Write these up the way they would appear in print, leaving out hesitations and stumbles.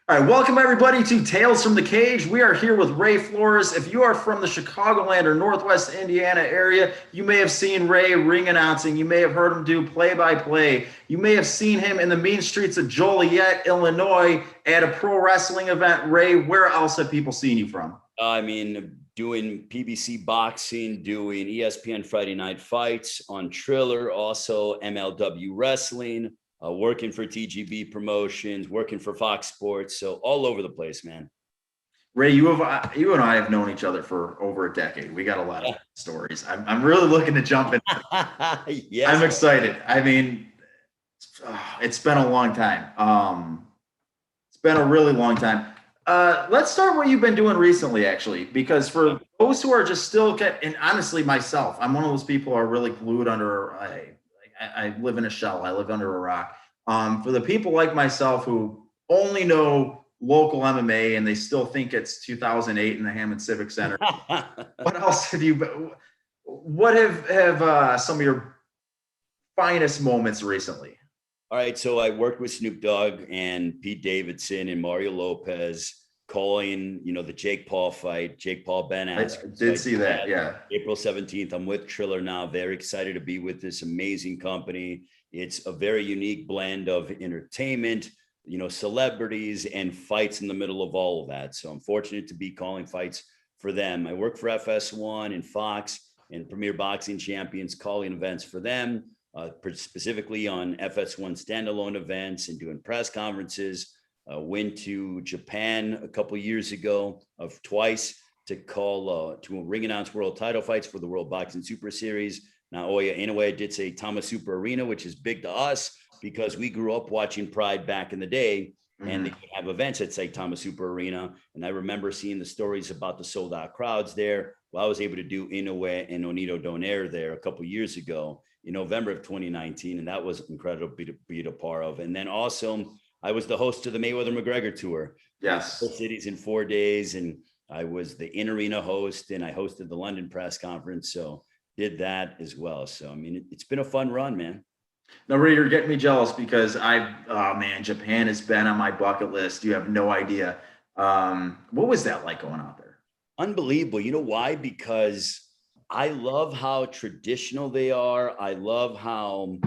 All right, welcome everybody to Tales from the Cage. We are here with Ray Flores. If you are from the Chicagoland or Northwest Indiana area, you may have seen Ray ring announcing. You may have heard him do play-by-play. You may have seen him in the mean streets of Joliet, Illinois, at a pro wrestling event. Ray, where else have people seen you from? Doing PBC boxing, doing ESPN Friday Night Fights on Triller, also MLW Wrestling, working for TGB Promotions, working for Fox Sports. So all over the place, man. Ray, you and I have known each other for over a decade. We got a lot of stories. I'm really looking to jump in. Yes. I'm excited. I mean, it's been a long time. It's been a really long time. Let's start what you've been doing recently, actually, because for those who are just still, and honestly, myself, I'm one of those people who are really glued under. I live in a shell. I live under a rock. For the people like myself who only know local MMA and they still think it's 2008 in the Hammond Civic Center, what else have you? What have some of your finest moments recently? All right, so I worked with Snoop Dogg and Pete Davidson and Mario Lopez calling, the Jake Paul fight, Jake Paul Ben Askren. I did see that, yeah. April 17th. I'm with Triller now. Very excited to be with this amazing company. It's a very unique blend of entertainment, celebrities and fights in the middle of all of that. So I'm fortunate to be calling fights for them. I work for FS1 and Fox and Premier Boxing Champions, calling events for them. Specifically on FS1 standalone events and doing press conferences. Went to Japan a couple years ago twice to call to ring announce world title fights for the World Boxing Super Series. Naoya Inoue did say Tama Super Arena, which is big to us because we grew up watching Pride back in the day. And they would have events at Saitama Super Arena. And I remember seeing the stories about the sold out crowds there. Well, I was able to do Inoue and Onito Donaire there a couple years ago in November of 2019. And that was incredible to be a part of. And then also I was the host of the Mayweather-McGregor tour. Yes. 4 cities in 4 days. And I was the in-arena host and I hosted the London press conference. So did that as well. So, I mean, it's been a fun run, man. No, Ray, you're getting me jealous because Japan has been on my bucket list. You have no idea. What was that like going out there? Unbelievable. You know why? Because I love how traditional they are. I love how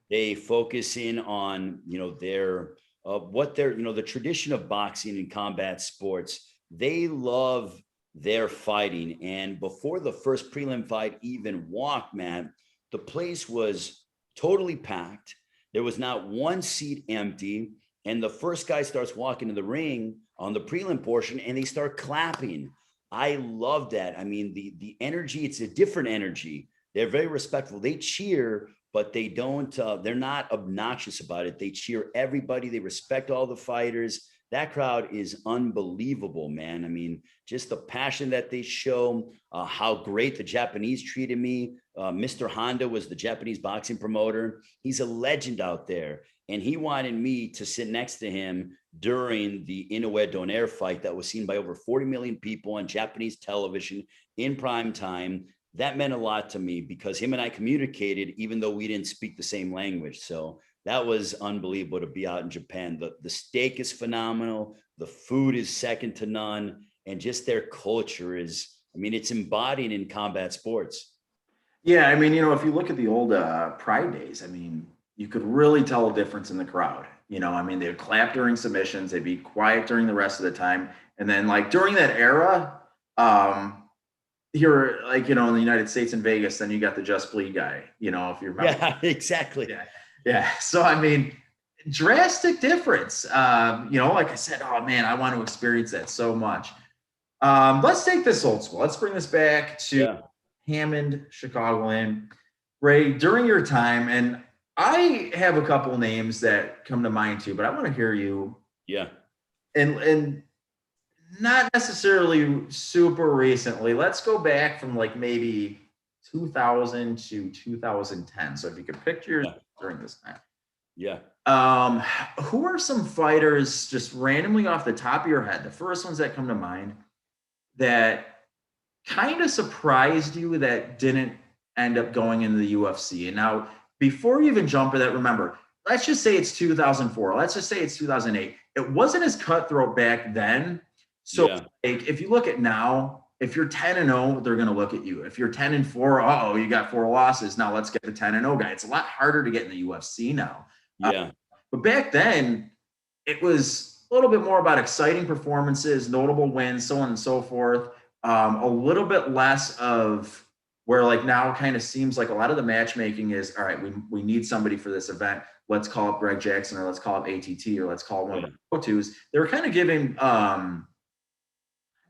they focus in on, their the tradition of boxing and combat sports. They love their fighting. And before the first prelim fight even walked, man, the place was totally packed. There was not one seat empty. And the first guy starts walking in the ring on the prelim portion and they start clapping. I love that. I mean, the energy, it's a different energy. They're very respectful. They cheer, but they don't, they're not obnoxious about it. They cheer everybody. They respect all the fighters. That crowd is unbelievable, man. I mean, just the passion that they show, how great the Japanese treated me. Mr. Honda was the Japanese boxing promoter. He's a legend out there. And he wanted me to sit next to him during the Inoue Donaire fight that was seen by over 40 million people on Japanese television in prime time. That meant a lot to me because him and I communicated, even though we didn't speak the same language. So that was unbelievable to be out in Japan. The steak is phenomenal. The food is second to none. And just their culture is, I mean, it's embodied in combat sports. Yeah, I mean, if you look at the old Pride days, I mean, you could really tell a difference in the crowd. I mean, they would clap during submissions. They'd be quiet during the rest of the time. And then like during that era, here, like, in the United States in Vegas, then you got the Just Bleed guy, if you remember. Yeah, exactly. Yeah. So, I mean, drastic difference. Like I said, oh man, I want to experience that so much. Let's take this old school. Let's bring this back to Hammond, Chicagoland. Ray, during your time, and I have a couple names that come to mind too, but I want to hear you. Yeah. And not necessarily super recently. Let's go back from like maybe 2000 to 2010. So if you could picture during this time. Yeah. Who are some fighters just randomly off the top of your head? The first ones that come to mind that kind of surprised you that didn't end up going into the UFC. And now, before you even jump to that, remember, let's just say it's 2004. Let's just say it's 2008. It wasn't as cutthroat back then. So Yeah. like, if you look at now, if you're 10-0, they're going to look at you. If you're 10-4, oh, you got 4 losses. Now let's get the 10-0 guy. It's a lot harder to get in the UFC now. Yeah. But back then, it was a little bit more about exciting performances, notable wins, so on and so forth. A little bit less of where like now kind of seems like a lot of the matchmaking is all right. We need somebody for this event. Let's call up Greg Jackson or let's call up ATT or let's call one of the go-tos. They were kind of giving I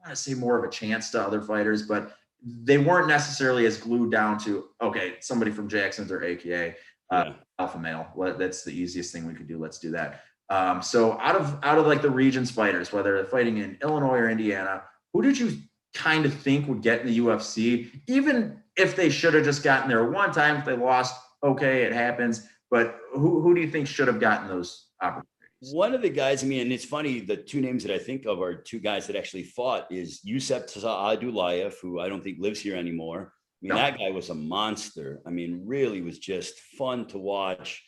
want to say more of a chance to other fighters, but they weren't necessarily as glued down to okay, somebody from Jackson's or AKA alpha male. That's the easiest thing we could do. Let's do that. So out of like the regions fighters, whether they're fighting in Illinois or Indiana, who did you kind of think would get in the UFC? Even if they should have just gotten there one time, if they lost, okay, it happens. But who do you think should have gotten those opportunities? One of the guys, I mean, and it's funny, the two names that I think of are two guys that actually fought is Yusef Saadulayev, who I don't think lives here anymore. I mean, that guy was a monster. I mean, really was just fun to watch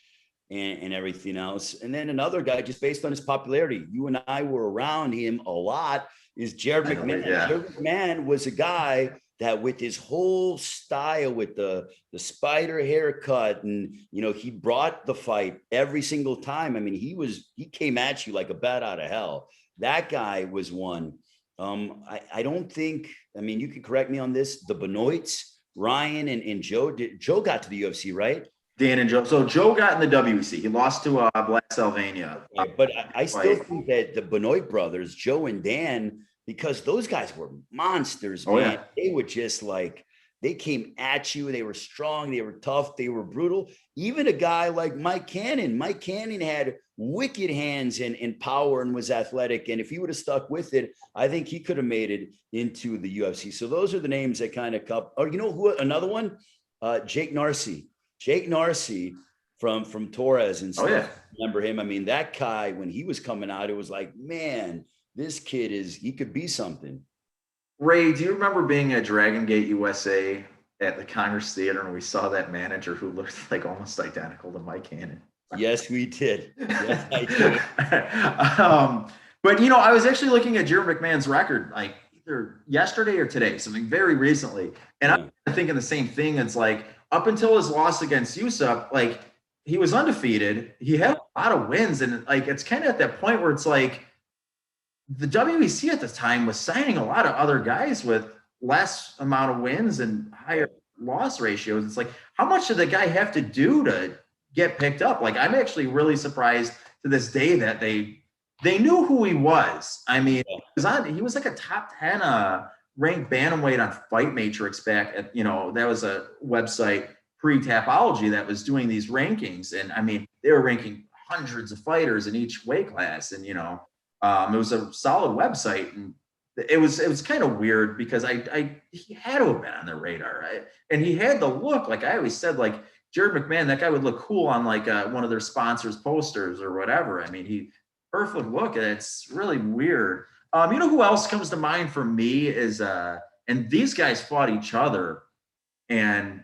and everything else. And then another guy, just based on his popularity, you and I were around him a lot, is Jared McMahon. Yeah. Jared McMahon was a guy that with his whole style, with the spider haircut, and he brought the fight every single time. I mean, he came at you like a bat out of hell. That guy was one. I don't think, I mean, you can correct me on this, the Benoits, Ryan and Joe. Joe got to the UFC, right? Dan and Joe. So Joe got in the WEC. He lost to Black Sylvania. But I still think that the Benoit brothers, Joe and Dan, because those guys were monsters, man. Yeah. They were just like, they came at you. They were strong. They were tough. They were brutal. Even a guy like Mike Cannon. Mike Cannon had wicked hands and power and was athletic. And if he would have stuck with it, I think he could have made it into the UFC. So those are the names that kind of come. Or you know who? Another one, Jake Narcy. Jake Narcy from Torres and stuff. Oh, yeah. Remember him? I mean, that guy, when he was coming out, it was like, man, this kid he could be something. Ray, do you remember being at Dragon Gate USA at the Congress Theater and we saw that manager who looked like almost identical to Mike Cannon? Yes, we did. Yes, I did. But I was actually looking at Jared McMahon's record like either yesterday or today, something very recently. And I'm thinking the same thing. It's like up until his loss against Yusuf, like he was undefeated. He had a lot of wins. And like it's kind of at that point where it's like the WEC at the time was signing a lot of other guys with less amount of wins and higher loss ratios. It's like, how much did the guy have to do to get picked up? Like, I'm actually really surprised to this day that they knew who he was. I mean, he was like a top 10 ranked bantamweight on Fight Matrix back at, that was a website pre-Tapology that was doing these rankings. And I mean, they were ranking hundreds of fighters in each weight class. And, it was a solid website. And it was kind of weird because he had to have been on their radar, right? And he had the look, like I always said, like Jared McMahon, that guy would look cool on like one of their sponsors' posters or whatever. I mean, he perfect look. It's really weird. You know who else comes to mind for me is, and these guys fought each other, and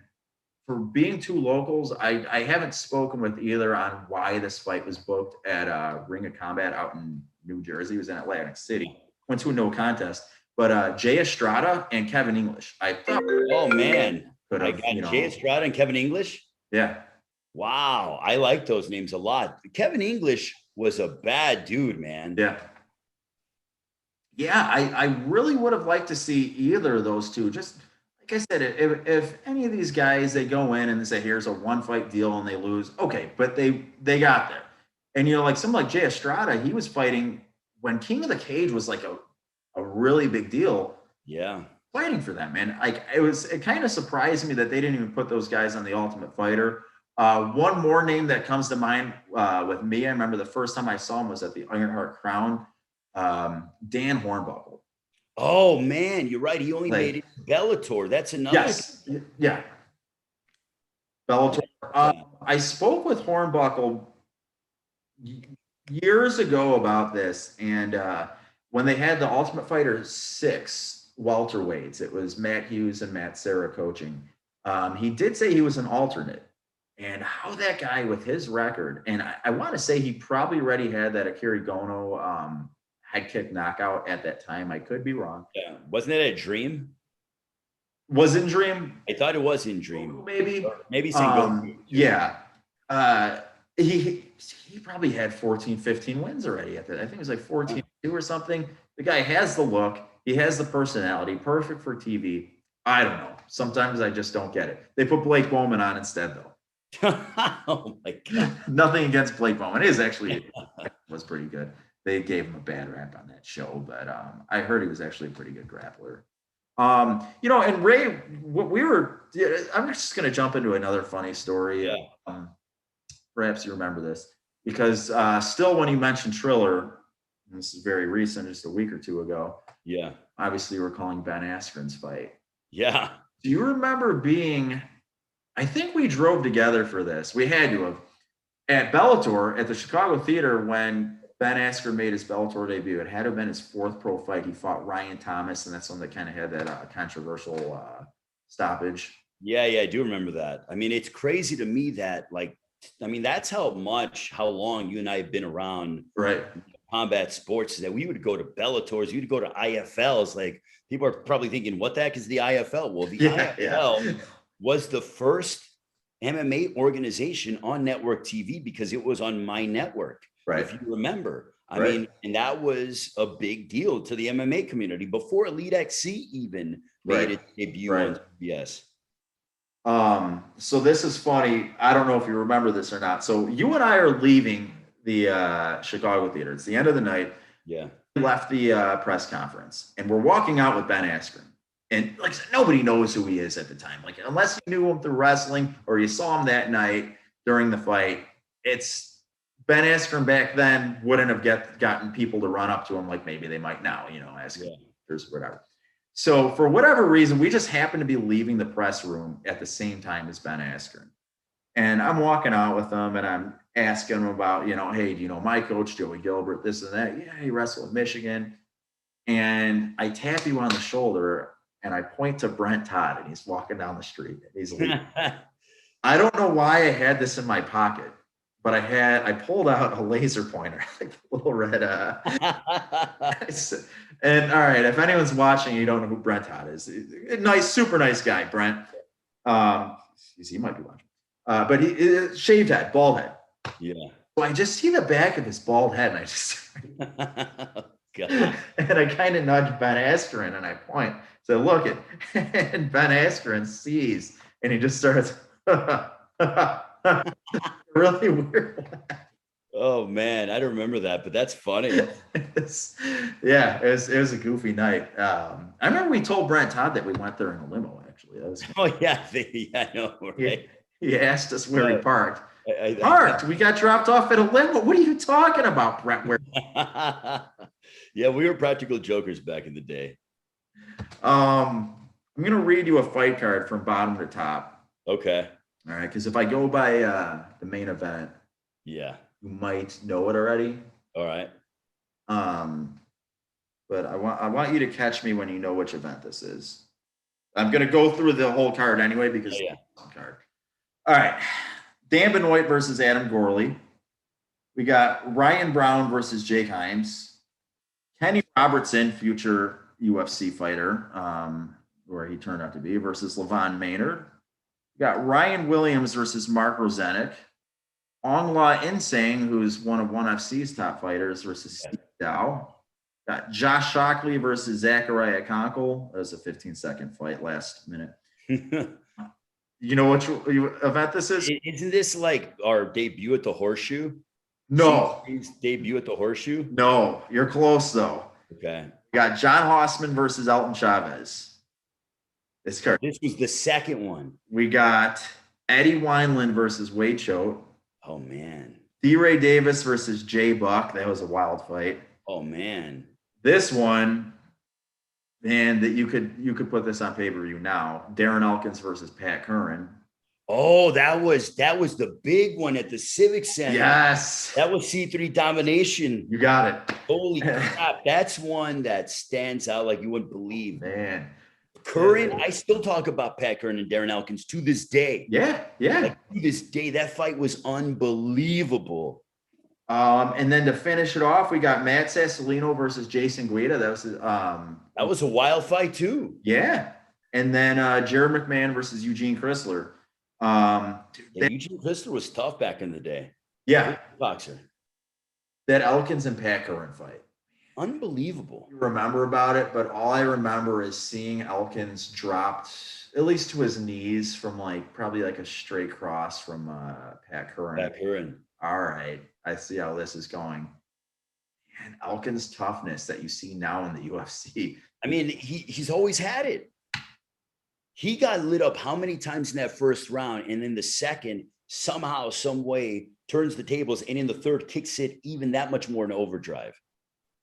for being two locals, I haven't spoken with either on why this fight was booked at Ring of Combat out in New Jersey. It was in Atlantic City. Went to a no contest. But Jay Estrada and Kevin English. I thought. Oh man, I got Jay Estrada and Kevin English. Yeah. Wow, I like those names a lot. Kevin English was a bad dude, man. Yeah. Yeah, I really would have liked to see either of those two. Just like I said, if any of these guys, they go in and they say, here's a one fight deal and they lose, okay, but they got there. And, like someone like Jay Estrada, he was fighting when King of the Cage was like a really big deal. Yeah. Fighting for them, man. Like it kind of surprised me that they didn't even put those guys on the Ultimate Fighter. One more name that comes to mind with me, I remember the first time I saw him was at the Ironheart Crown. Dan Hornbuckle. Oh man, you're right. He only made it Bellator. That's another. Yes. Yeah. Bellator. I spoke with Hornbuckle years ago about this, and when they had the Ultimate Fighter 6 welterweights, it was Matt Hughes and Matt Serra coaching. He did say he was an alternate, And how that guy with his record, and I want to say he probably already had that Akira Gono head kick knockout at that time. I could be wrong. Yeah. Wasn't it a dream? Was in Dream? I thought it was in Dream. Maybe. Or maybe Sengoku. Yeah. Uh, he probably had 14, 15 wins already at that. I think it was like 14-2 or something. The guy has the look. He has the personality. Perfect for TV. I don't know. Sometimes I just don't get it. They put Blake Bowman on instead, though. Oh my God. Nothing against Blake Bowman. It is actually was pretty good. They gave him a bad rap on that show, but I heard he was actually a pretty good grappler. And Ray, what we were, I'm just going to jump into another funny story. Yeah. Perhaps you remember this because still when you mentioned Triller, and this is very recent, just a week or two ago. Yeah. Obviously, we're calling Ben Askren's fight. Yeah. Do you remember I think we drove together for this. We had to have at Bellator at the Chicago Theater when Ben Askren made his Bellator debut. It had to have been his fourth pro fight. He fought Ryan Thomas, and that's one that kind of had that controversial stoppage. Yeah, I do remember that. I mean, it's crazy to me that that's how long you and I have been around Right. combat sports, that we would go to Bellators, you'd go to IFLs. Like people are probably thinking, what the heck is the IFL? Well, the IFL was the first MMA organization on network TV because it was on my network. Right. If you remember, I mean, and that was a big deal to the MMA community before Elite XC even made its debut on CBS. So this is funny. I don't know if you remember this or not. So you and I are leaving the Chicago Theater. It's the end of the night. Yeah. We left the press conference and we're walking out with Ben Askren. And like I said, nobody knows who he is at the time. Like unless you knew him through wrestling or you saw him that night during the fight, it's Ben Askren back then wouldn't have gotten people to run up to him like maybe they might now, ask him or whatever. So for whatever reason, we just happened to be leaving the press room at the same time as Ben Askren. And I'm walking out with him and I'm asking him about, hey, do you know my coach, Joey Gilbert, this and that? Yeah, he wrestled in Michigan. And I tap you on the shoulder and I point to Brent Todd and he's walking down the street. And he's leaving. I don't know why I had this in my pocket, but I pulled out a laser pointer, like a little red. And all right, if anyone's watching, you don't know who Brent Todd is. Nice, super nice guy, Brent. He might be watching. But he shaved head, bald head. Yeah. So I just see the back of his bald head, and I just and I kind of nudge Ben Askren and I point. So look it, and Ben Askren sees, and he just starts really weird. Oh man, I don't remember that, but that's funny. It was a goofy night. I remember we told Brent Todd that we went there in a limo. Actually, that was. Oh yeah, I know. Right? He asked us where he parked. Parked. We got dropped off at a limo. What are you talking about, Brent? Where? Yeah, we were practical jokers back in the day. I'm gonna read you a fight card from bottom to top. Okay. All right, because if I go by the main event, yeah, you might know it already. All right. But I want you to catch me when you know which event this is. I'm gonna go through the whole card anyway because it's a card. All right, Dan Benoit versus Adam Gorley. We got Ryan Brown versus Jake Himes. Kenny Robertson, future UFC fighter, where he turned out to be, versus Levon Maynard. We got Ryan Williams versus Mark Rozenek. Ong La Insane, who's one of ONE FC's top fighters, versus Steve Dow. Got Josh Shockley versus Zachariah Conkle. That was a 15-second fight last minute. You know which event this is? Isn't this like our debut at the Horseshoe? No. His debut at the Horseshoe? No, you're close though. Okay. We got John Hossman versus Elton Chavez. This was the second one. We got Eddie Wineland versus Wade Choate. Oh man. D-Ray Davis versus Jay Buck. That was a wild fight. Oh man. This one, man, that you could put this on pay-per-view now. Darren Elkins versus Pat Curran. Oh, that was the big one at the Civic Center. Yes. That was C3 domination. You got it. Holy crap. That's one that stands out like you wouldn't believe. Man. Curran, I still talk about Pat Curran and Darren Elkins to this day. Yeah, yeah. Like to this day, that fight was unbelievable. And then to finish it off, we got Matt Sassolino versus Jason Guida. That was a wild fight too. Yeah. And then Jared McMahon versus Eugene Chrysler. Yeah, Eugene Chrysler was tough back in the day. Yeah. Boxer. That Elkins and Pat Curran fight. Unbelievable. I remember about it, but all I remember is seeing Elkins dropped at least to his knees from like probably like a straight cross from Pat Curran. Pat Curran. All right, I see how this is going. And Elkins' toughness that you see now in the UFC. I mean, he's always had it. He got lit up how many times in that first round, and in the second, somehow, some way, turns the tables, and in the third, kicks it even that much more in overdrive.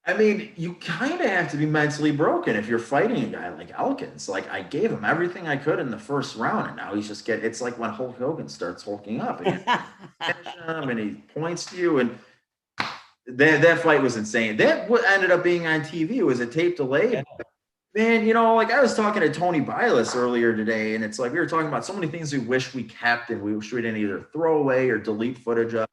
I mean, you kind of have to be mentally broken if you're fighting a guy like Elkins. Like, I gave him everything I could in the first round, and now he's just it's like when Hulk Hogan starts hulking up and and he points to you, and that fight was insane. That what ended up being on TV. It was a tape delayed. Yeah. Man, like I was talking to Tony Bilas earlier today, and it's like we were talking about so many things we wish we kept and we wish we didn't either throw away or delete footage of.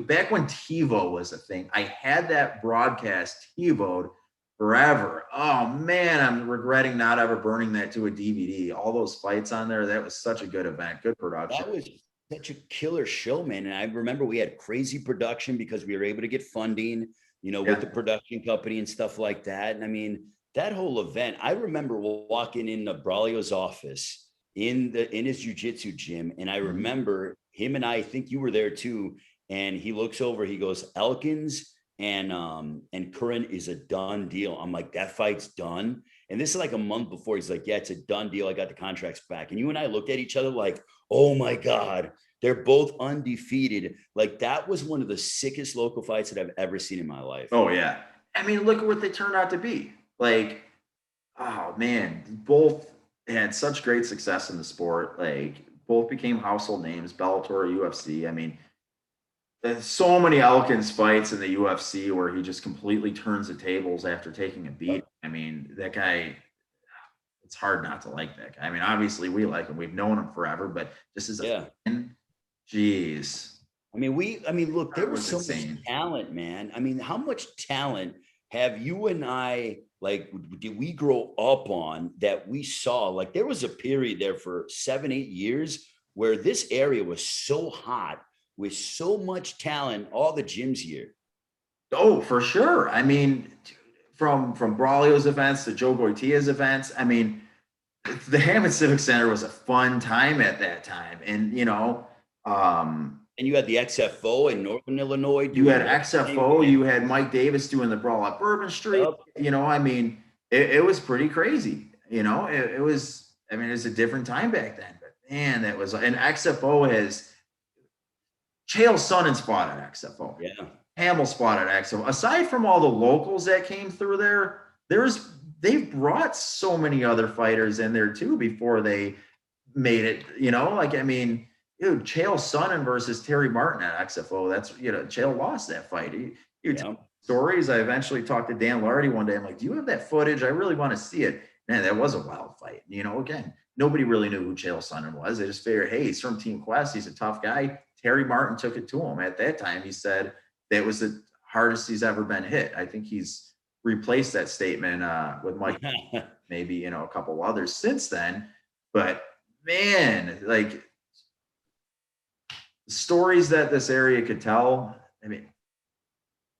Back when TiVo was a thing, I had that broadcast TiVo'd forever. Oh man, I'm regretting not ever burning that to a DVD. All those fights on there, that was such a good event, good production. That was such a killer show, man. And I remember we had crazy production because we were able to get funding, with the production company and stuff like that. And I mean, that whole event, I remember walking in Braulio's office in his jiu-jitsu gym, and I remember him and I think you were there too. And he looks over, he goes, Elkins and Curran is a done deal. I'm like, that fight's done. And this is like a month before. He's like, yeah, it's a done deal. I got the contracts back. And you and I looked at each other like, oh my God, they're both undefeated. Like that was one of the sickest local fights that I've ever seen in my life. Oh yeah. I mean, look at what they turned out to be. Like, oh man, both had such great success in the sport. Like both became household names, Bellator, UFC. I mean, there's so many Elkins fights in the UFC where he just completely turns the tables after taking a beat. I mean, that guy, it's hard not to like that guy. I mean, obviously we like him. We've known him forever, but just as a fan, geez. I mean, look, there was so much talent, man. I mean, how much talent have you and I, like, did we grow up on that we saw? Like, there was a period there for 7-8 years where this area was so hot with so much talent, all the gyms here. Oh, for sure. I mean, from Braulio's events to Joe Goitia's events, I mean, the Hammond Civic Center was a fun time at that time. And, and you had the XFO in Northern Illinois. You had XFO. You had Mike Davis doing the Brawl at Bourbon Street. Yep. I mean, it was pretty crazy. It was a different time back then. But man, that was, and XFO has, Chael Sonnen's fought at XFO. Yeah. Hamill's fought at XFO. Aside from all the locals that came through there, they've brought so many other fighters in there too before they made it. Dude, Chael Sonnen versus Terry Martin at XFO. That's Chael lost that fight. Stories. I eventually talked to Dan Lardy one day. I'm like, do you have that footage? I really want to see it. Man, that was a wild fight. Again, nobody really knew who Chael Sonnen was. They just figured, hey, he's from Team Quest. He's a tough guy. Terry Martin took it to him. At that time, he said that was the hardest he's ever been hit. I think he's replaced that statement with Mike, maybe, a couple others since then. But man, like stories that this area could tell. I mean,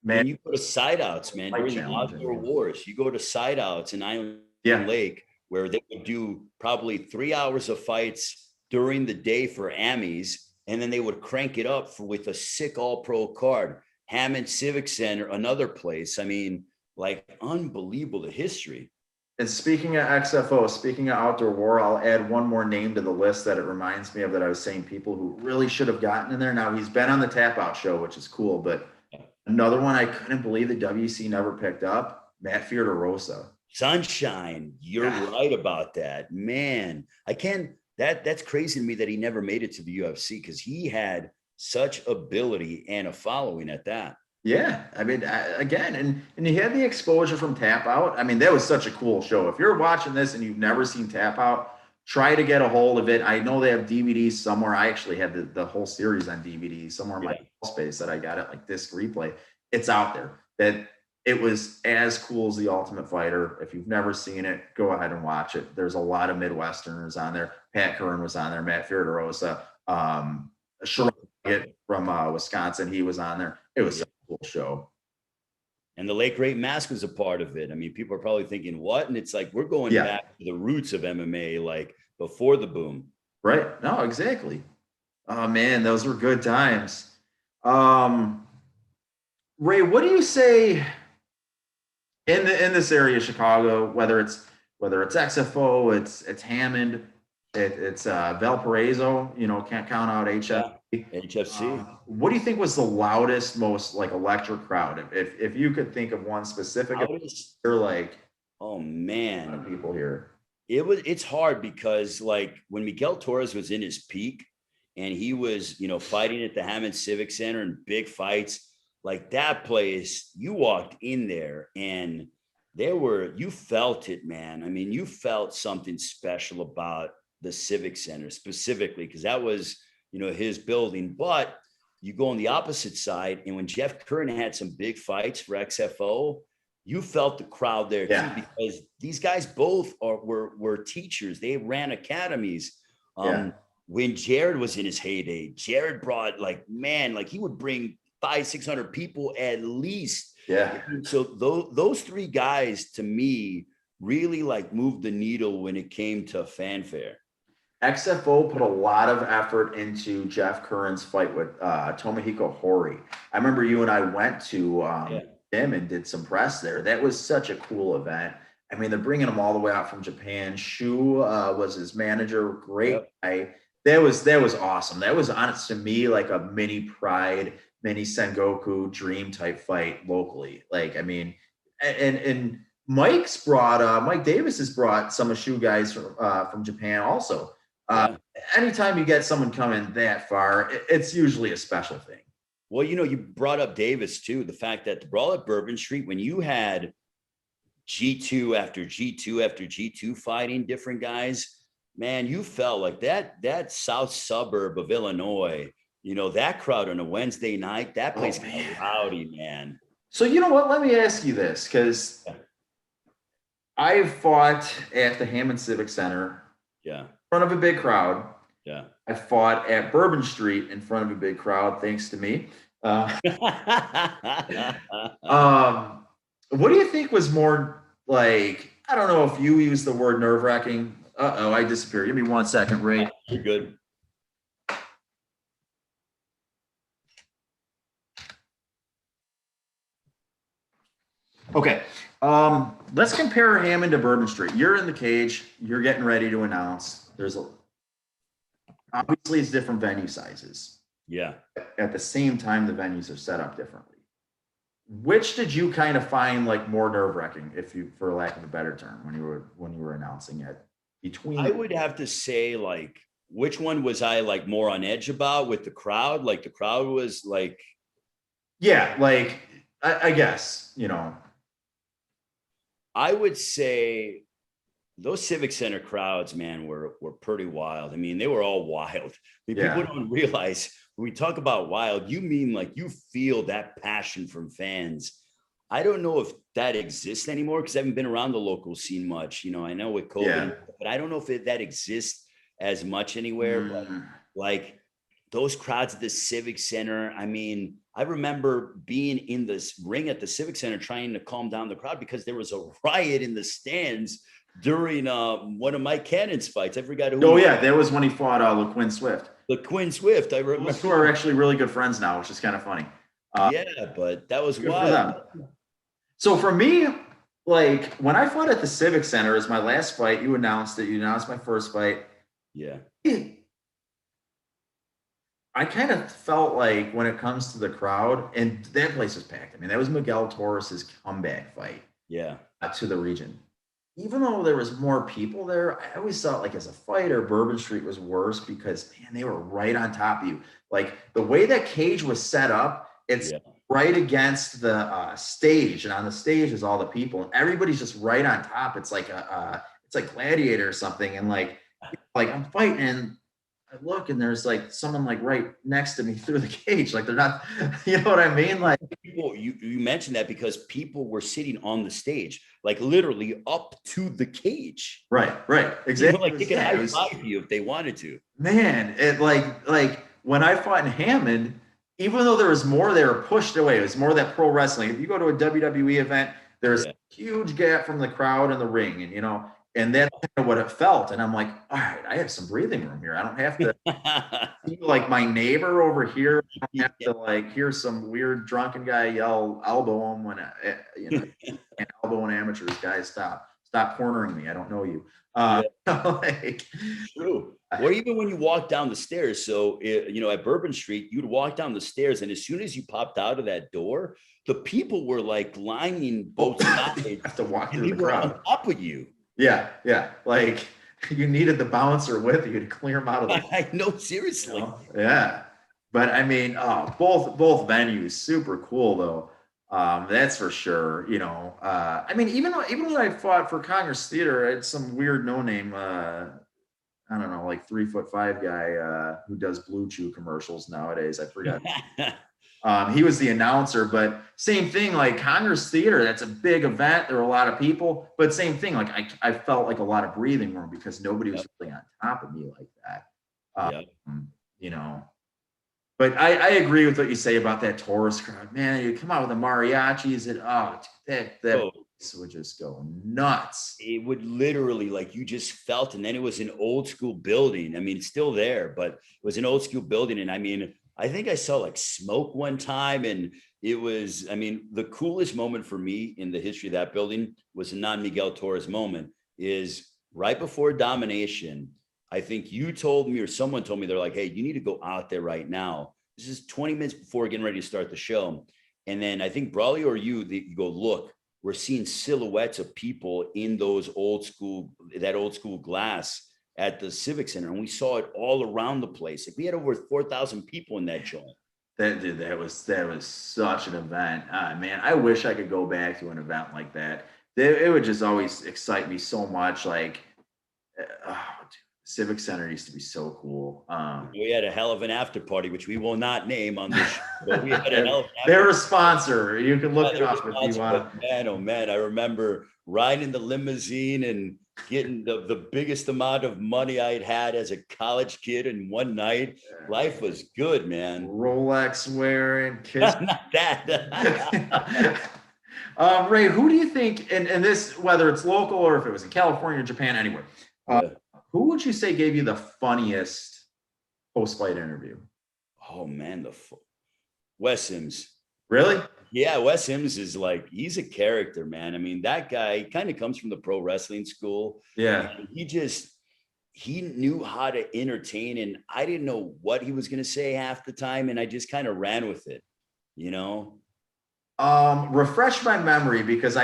man, you go to side outs, man. During the outdoor wars, you go to side outs in Island Lake where they would do probably 3 hours of fights during the day for Amis. And then they would crank it up with a sick all-pro card. Hammond Civic Center, another place. I mean, like, unbelievable, the history. And speaking of XFO, speaking of outdoor war, I'll add one more name to the list that it reminds me of that I was saying people who really should have gotten in there. Now, he's been on the Tap Out show, which is cool, but another one I couldn't believe the WC never picked up, Matt Fierderosa. Sunshine, you're right about that. Man, I can't... That's crazy to me that he never made it to the UFC because he had such ability and a following at that. Yeah, I mean, again, and you had the exposure from Tap Out. I mean, that was such a cool show. If you're watching this and you've never seen Tap Out, try to get a hold of it. I know they have DVDs somewhere. I actually had the whole series on DVD somewhere in my Yeah. space that I got it like disc replay. It's out there. That it was as cool as The Ultimate Fighter. If you've never seen it, go ahead and watch it. There's a lot of Midwesterners on there. Pat Curran was on there. Matt Fierderosa, Sharon from Wisconsin, he was on there. It was Yeah. cool show. And the late great Mask was a part of it. I mean, people are probably thinking, what? And it's like, we're going Yeah, back to the roots of MMA, like before the boom. right. No, exactly. Oh man, those were good times. Um, Ray, what do you say in this area of Chicago? Whether it's XFO, it's Hammond, it's Valparaiso. You know, can't count out Yeah. HFC. HFC. What do you think was the loudest, most like electric crowd? If you could think of one specific, Loudest. you're like Oh a lot of man. people here. It's hard because like when Miguel Torres was in his peak and he was, fighting at the Hammond Civic Center in big fights, like that place, you walked in there and you felt it, man. I mean, you felt something special about the Civic Center specifically because that was, his building. But you go on the opposite side, and when Jeff Curran had some big fights for XFO, you felt the crowd there too, Yeah, because these guys both were teachers. They ran academies. yeah, When Jared was in his heyday, Jared brought like he would bring 500-600 people at least. yeah. So those three guys to me really like moved the needle when it came to fanfare. XFO put a lot of effort into Jeff Curran's fight with Tomohiko Hori. I remember you and I went to Yeah, him and did some press there. That was such a cool event. I mean, they're bringing him all the way out from Japan. Shu was his manager, great yep, guy. That was awesome. That was honest to me like a mini Pride, mini Sengoku dream type fight locally. Like, I mean, and Mike Davis has brought some of Shu guys from Japan also. Uh, yeah. Anytime you get someone coming that far, it's usually a special thing. Well, you brought up Davis too. The fact that the brawl at Bourbon Street, when you had G2 after G2 after G2 fighting different guys, man, you felt like that south suburb of Illinois, that crowd on a Wednesday night, that place Oh got man. rowdy, man. So you know what? Let me ask you this, because I fought at the Hammond Civic Center Yeah, in front of a big crowd. yeah. I fought at Bourbon Street in front of a big crowd, thanks to me. Uh, um, what do you think was more like? I don't know if you use the word nerve wracking. Oh, I disappeared. Give me 1 second, Ray. You're good. Okay. Let's compare Hammond to Bourbon Street. You're in the cage. You're getting ready to announce. Obviously it's different venue sizes. Yeah. At the same time, the venues are set up differently. Which did you kind of find like more nerve wracking, if you, for lack of a better term, when you were announcing it? I Between would have to say, like, which one was I like more on edge about with the crowd? Like the crowd was like, yeah, like I guess I would say those Civic Center crowds, man, were pretty wild. I mean, they were all wild. I mean, people yeah, don't realize when we talk about wild, you mean like you feel that passion from fans. I don't know if that exists anymore because I haven't been around the local scene much. I know with yeah. COVID, but I don't know if that exists as much anywhere. But Mm, like those crowds at the Civic Center, I mean, I remember being in this ring at the Civic Center trying to calm down the crowd because there was a riot in the stands during one of Mike Cannon's fights. I forgot who. oh yeah, that was when he fought LaQuinn Swift. The Quinn Swift. I remember. Those two are actually really good friends now, which is kind of funny. Yeah, but that was Good for wild. them. So for me, like when I fought at the Civic Center as my last fight, you announced it. You announced my first fight. Yeah, I kind of felt like when it comes to the crowd, and that place was packed. I mean, that was Miguel Torres's comeback fight yeah, to the region. Even though there was more people there, I always thought like as a fighter, Bourbon Street was worse because man, they were right on top of you. Like the way that cage was set up, it's yeah. right against the stage, and on the stage is all the people, and everybody's just right on top. It's like it's like Gladiator or something, and like I'm fighting, and I look, and there's like someone like right next to me through the cage. Like they're not, you know what I mean? Like People, you mentioned that because people were sitting on the stage, like literally up to the cage. right, exactly. Like they could high five you if they wanted to. Man, it like when I fought in Hammond, even though there was more, they were pushed away. It was more that pro wrestling. If you go to a WWE event, there's Yeah. a huge gap from the crowd and the ring, and and that's kind of what it felt. And I'm like, all right, I have some breathing room here. I don't have to see like my neighbor over here. I don't have to like hear some weird drunken guy yell elbow him when and elbow an amateurs. Guys, stop cornering me. I don't know you. Yeah. Like, True. Or even when you walk down the stairs. So, at Bourbon Street, you'd walk down the stairs, and as soon as you popped out of that door, the people were like lining both sides. You have to walk and through they the were on crowd. top of you. Yeah. Like you needed the bouncer with you to clear them out of the. I know, seriously. Yeah. But I mean, both venues super cool though. That's for sure. I mean, even when I fought for Congress Theater, I had some weird no name. I don't know, like 3'5" guy who does Blue Chew commercials nowadays. I forgot. He was the announcer, but same thing, like Congress Theater, that's a big event. There were a lot of people, but same thing, like I felt like a lot of breathing room because nobody was really on top of me like that. Yeah. You know, but I agree with what you say about that Taurus crowd. Man, you come out with the mariachis and that place would just go nuts. It would literally, like, you just felt, and then it was an old school building. I mean, it's still there, but it was an old school building. And I mean, I think I saw like smoke one time, and it was, I mean, the coolest moment for me in the history of that building was a non-Miguel Torres moment. Is right before domination. I think you told me, or someone told me, they're like, hey, you need to go out there right now. This is 20 minutes before getting ready to start the show. And then I think Brawley or you go, look, we're seeing silhouettes of people in that old school glass at the Civic Center. And we saw it all around the place. Like we had over 4,000 people in that joint. That was such an event. Man, I wish I could go back to an event like that. It would just always excite me so much. Like, Civic Center used to be so cool. We had a hell of an after party, which we will not name on this show, but we had a hell of an they're a sponsor. You can look it up if you want. Man, oh man, I remember riding the limousine and getting the biggest amount of money I'd had as a college kid in one night. Life was good, man. Rolex wearing, kiss. Not that. Ray, who do you think, and this, whether it's local or if it was in California, Japan, anywhere, who would you say gave you the funniest post-fight interview? Oh man, Wes Sims. Really? Yeah, Wes Sims is like, he's a character, man. I mean, that guy kind of comes from the pro wrestling school. Yeah. He knew how to entertain, and I didn't know what he was going to say half the time, and I just kind of ran with it, Refresh my memory, because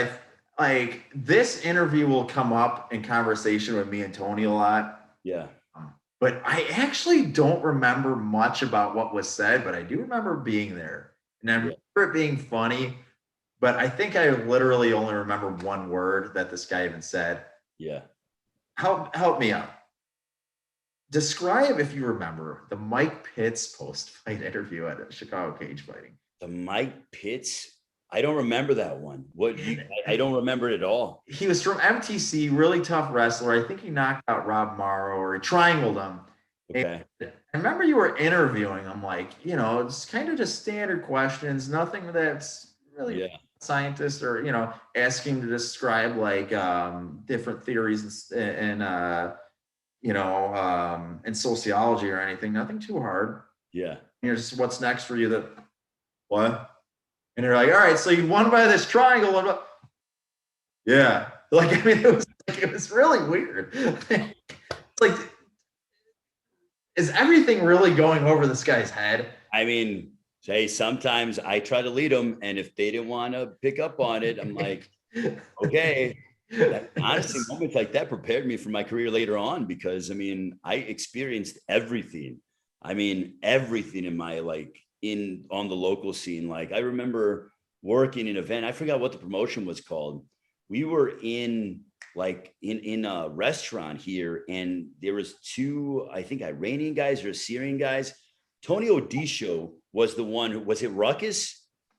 this interview will come up in conversation with me and Tony a lot. Yeah. But I actually don't remember much about what was said, but I do remember being there. And I remember it being funny, but I think I literally only remember one word that this guy even said. Yeah. Help me out. Describe, if you remember, the Mike Pitts post-fight interview at Chicago Cage Fighting. The Mike Pitts? I don't remember that one. I don't remember it at all. He was from MTC, really tough wrestler. I think he knocked out Rob Morrow, or he triangled him. Okay. And I remember you were interviewing him, like, it's kind of just standard questions, nothing that's really scientist, or, asking him to describe like different theories and sociology or anything, nothing too hard. Yeah. Here's what's next for you. What? And they're like, all right, so you won by this triangle. Yeah. Like, I mean, it was really weird. It's like, is everything really going over this guy's head? I mean, say sometimes I try to lead them, and if they didn't want to pick up on it, I'm like, okay. Honestly, moments like that prepared me for my career later on, because I mean, I experienced everything. I mean, everything in my on the local scene. Like I remember working an event. I forgot what the promotion was called. We were in a restaurant here, and there was two, I think, Iranian guys or Syrian guys. Tony Odisho was the one who was it Ruckus?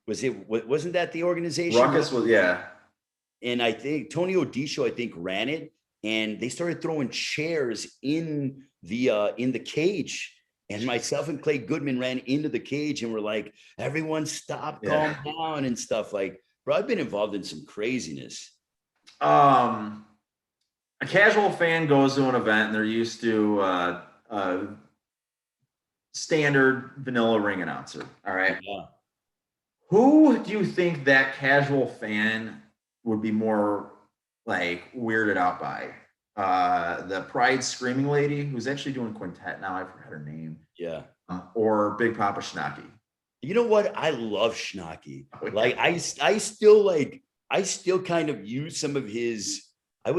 Wasn't that the organization? Ruckus was, yeah. And I think Tony Odisho, I think, ran it, and they started throwing chairs in the cage. And myself and Clay Goodman ran into the cage and were like, everyone stop, calm down and stuff. Like, bro, I've been involved in some craziness. A casual fan goes to an event and they're used to standard vanilla ring announcer. All right. Yeah. Who do you think that casual fan would be more like weirded out by? The Pride Screaming Lady, who's actually doing quintet now. I forgot her name. Yeah. Or Big Papa Schnocky. You know what? I love Schnocky. Oh, yeah. Like I still kind of use some of his. I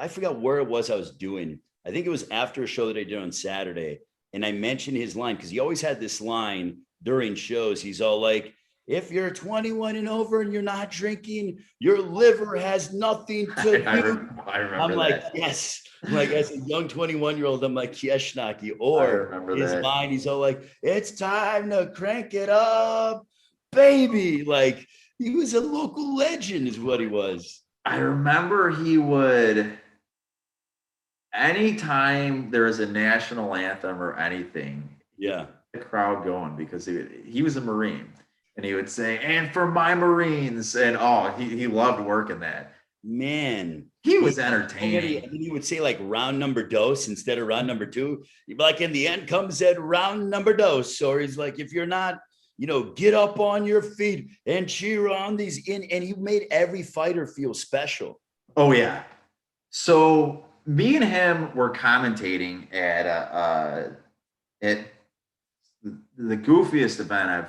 forgot where it was I was doing. I think it was after a show that I did on Saturday. And I mentioned his line because he always had this line during shows. He's all like, if you're 21 and over and you're not drinking, your liver has nothing to do. I remember I'm like, that. yes. I'm like, as a young 21-year-old, I'm like, yes, Schnocky. Or his line, he's all like, it's time to crank it up, baby. Like, he was a local legend is what he was. I remember he would, anytime there was a national anthem or anything, yeah, the crowd going because he was a Marine and he would say, and for my Marines. And he loved working that. Man, he was entertaining. And he would say like round number dos instead of round number two. He'd be like, in the end comes at round number dos. Or he's like, if you're not, get up on your feet and cheer on these in. And he made every fighter feel special. Oh yeah. So me and him were commentating at the goofiest event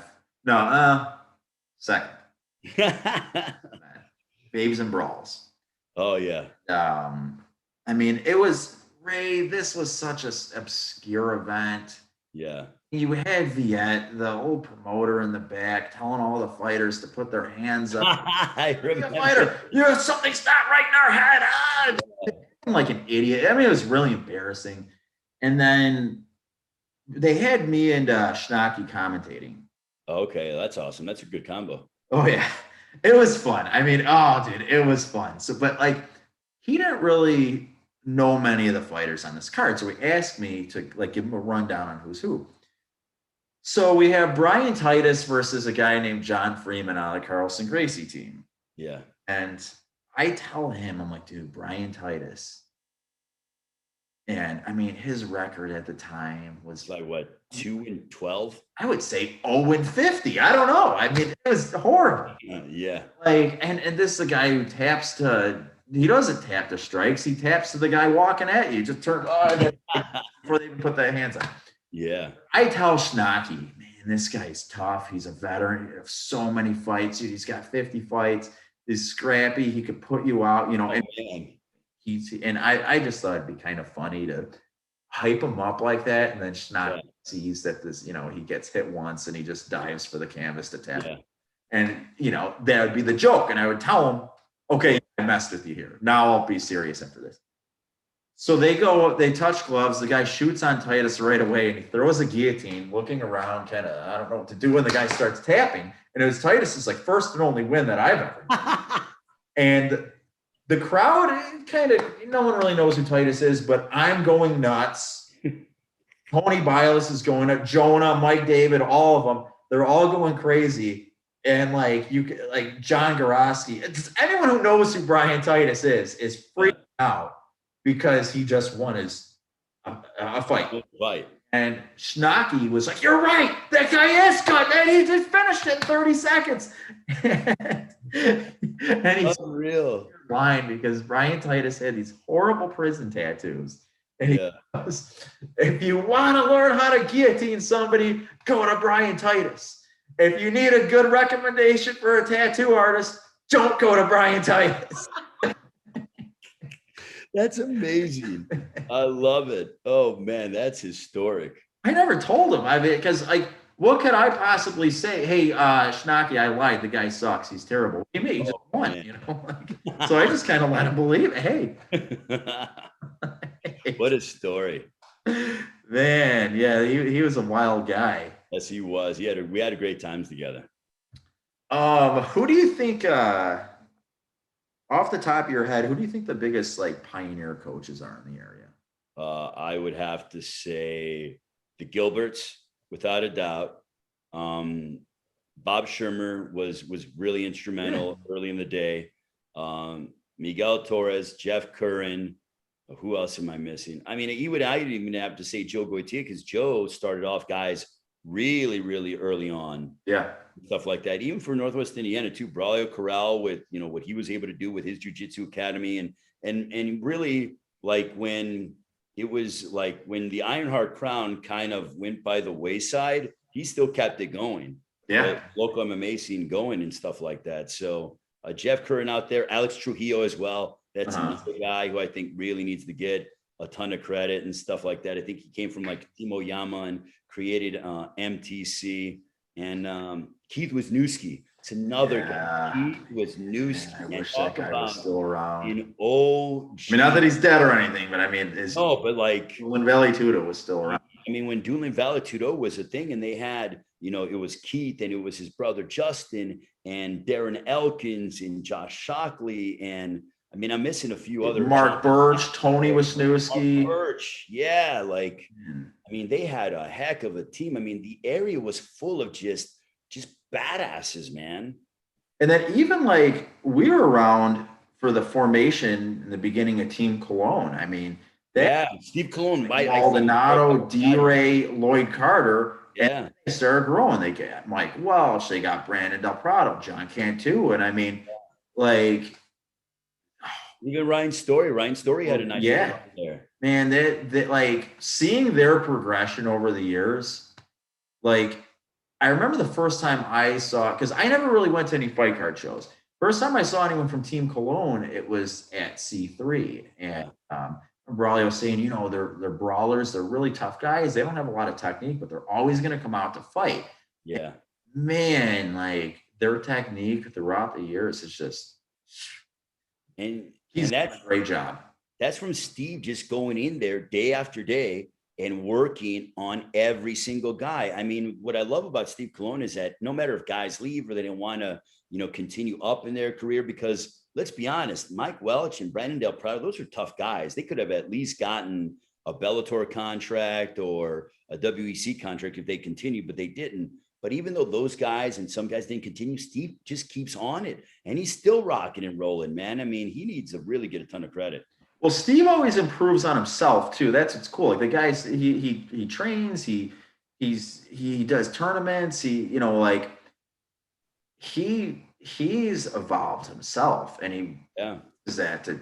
second. Babes and Brawls. Oh yeah. I mean, it was Ray. This was such an obscure event. Yeah. You had Viet, the old promoter in the back, telling all the fighters to put their hands up. I remember. Fighter, something's not right in our head. I'm like an idiot. I mean, it was really embarrassing. And then they had me and Schnocky commentating. Okay, that's awesome. That's a good combo. Oh yeah, it was fun. I mean, dude, it was fun. So, but like, he didn't really know many of the fighters on this card, so he asked me to like give him a rundown on who's who. So we have Brian Titus versus a guy named John Freeman on the Carlson Gracie team. Yeah, and I tell him, I'm like, dude, Brian Titus. And I mean, his record at the time was like what, 2-12? I would say 0-50. I don't know. I mean, it was horrible. Yeah. Like, and this is a guy who he doesn't tap to strikes. He taps to the guy walking at you. Just turn before they even put their hands on. Yeah. I tell Schnocky, man, this guy's tough. He's a veteran of so many fights. Dude, he's got 50 fights. He's scrappy. He could put you out, and I just thought it'd be kind of funny to hype him up like that. And then Schnocky sees that he gets hit once and he just dives for the canvas to tap. Yeah. And, that would be the joke. And I would tell him, okay, I messed with you here. Now I'll be serious after this. So they touch gloves. The guy shoots on Titus right away and he throws a guillotine, looking around, kind of, I don't know what to do when the guy starts tapping. And it was Titus's like first and only win that I've ever done. And the crowd no one really knows who Titus is, but I'm going nuts. Tony Biles is going nuts. Jonah, Mike David, all of them. They're all going crazy. And like John Goroski, anyone who knows who Brian Titus is freaking out because he just won a fight. Right. And Schnocky was like, "You're right. That guy is good, man. He just finished it in 30 seconds." and he's unreal. Blind because Brian Titus had these horrible prison tattoos. And he goes, if you want to learn how to guillotine somebody, go to Brian Titus. If you need a good recommendation for a tattoo artist, don't go to Brian Titus. That's amazing. I love it. Oh man, that's historic. I never told him. I mean, because what could I possibly say? Hey, Schnocky, I lied. The guy sucks. He's terrible. What do you mean? He just Oh, won, man. you know? Like, so I just kind of let him believe it. Hey, What a story. man, yeah, he was a wild guy. Yes, he was. We had a great times together. Who do you think, off the top of your head, who do you think the biggest like pioneer coaches are in the area? I would have to say the Gilberts, without a doubt. Um, Bob Shermer was really Yeah. instrumental early in the day. Miguel Torres, Jeff Curran. Who else am I missing? I mean, I'd even have to say Joe Goitia, because Joe started off guys really, really early on, Yeah. stuff like that. Even for Northwest Indiana too, Braulio Corral, with what he was able to do with his jiu-jitsu academy, and really, like, when it was like when the Ironheart Crown kind of went by the wayside, he still kept it going, Yeah. the local MMA scene going and stuff like that. So Jeff Curran out there, Alex Trujillo as well. That's Uh-huh. another guy who I think really needs to get a ton of credit and stuff like that. I think he came from like Timo Yama and created MTC. And Keith Wisniewski, it's another guy. Yeah. Keith Man, I Wisniewski, and wish that talk guy was about still around. an OG. I mean, not that he's dead or anything, but I mean, his No, but like, when Valley Tuda was still around. I mean, when Doolin Valitudo was a thing, and they had, it was Keith, and it was his brother Justin, and Darren Elkins, and Josh Shockley, and I mean, I'm missing a few other. Mark Birch, Tony Mark Wisniewski. Birch, yeah, like, Man. I mean, they had a heck of a team. I mean, the area was full of just badasses, man. And then even like we were around for the formation in the beginning of Team Cologne. I mean, that Yeah, Steve Cologne, Maldonado, D-Ray, Lloyd Carter, and yeah, they started growing. They got Mike Welch, they got Brandon Del Prado, John Cantu, and I mean, like, even Ryan Story. Ryan Story had a nice yeah, there. man, that like seeing their progression over the years, like I remember the first time I saw, because I never really went to any fight card shows. First time I saw anyone from Team Cologne, it was at C3. And Braulio was saying, they're brawlers, they're really tough guys. They don't have a lot of technique, but they're always going to come out to fight. Yeah. And man, like their technique throughout the years is just he's done a great job. That's from Steve just going in there day after day and working on every single guy. I mean, what I love about Steve Cologne is that no matter if guys leave or they don't want to, continue up in their career, because let's be honest, Mike Welch and Brandon Del Prado, those are tough guys. They could have at least gotten a Bellator contract or a WEC contract if they continued, but they didn't. But even though those guys and some guys didn't continue, Steve just keeps on it, and he's still rocking and rolling, man. I mean, he needs to really get a ton of credit. Well, Steve always improves on himself too. That's what's cool. Like the guys, he trains, he does tournaments. Like he's evolved himself, and he does that to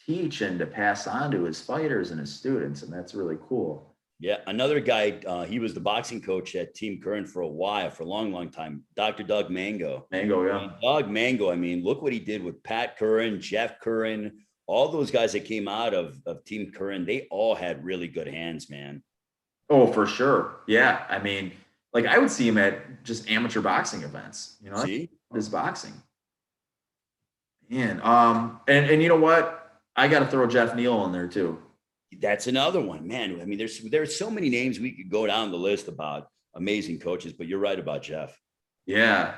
teach and to pass on to his fighters and his students, and that's really cool. Yeah, another guy, he was the boxing coach at Team Curran for a while, for a long, long time, Dr. Doug Mango. Mango, yeah. I mean, Doug Mango, I mean, look what he did with Pat Curran, Jeff Curran, all those guys that came out of Team Curran, they all had really good hands, man. Oh, for sure. Yeah. I mean, like I would see him at just amateur boxing events, See? This boxing. Man. And you know what? I got to throw Jeff Neal in there too. That's another one, man. I mean, there's so many names we could go down the list about amazing coaches, but you're right about Jeff. Yeah.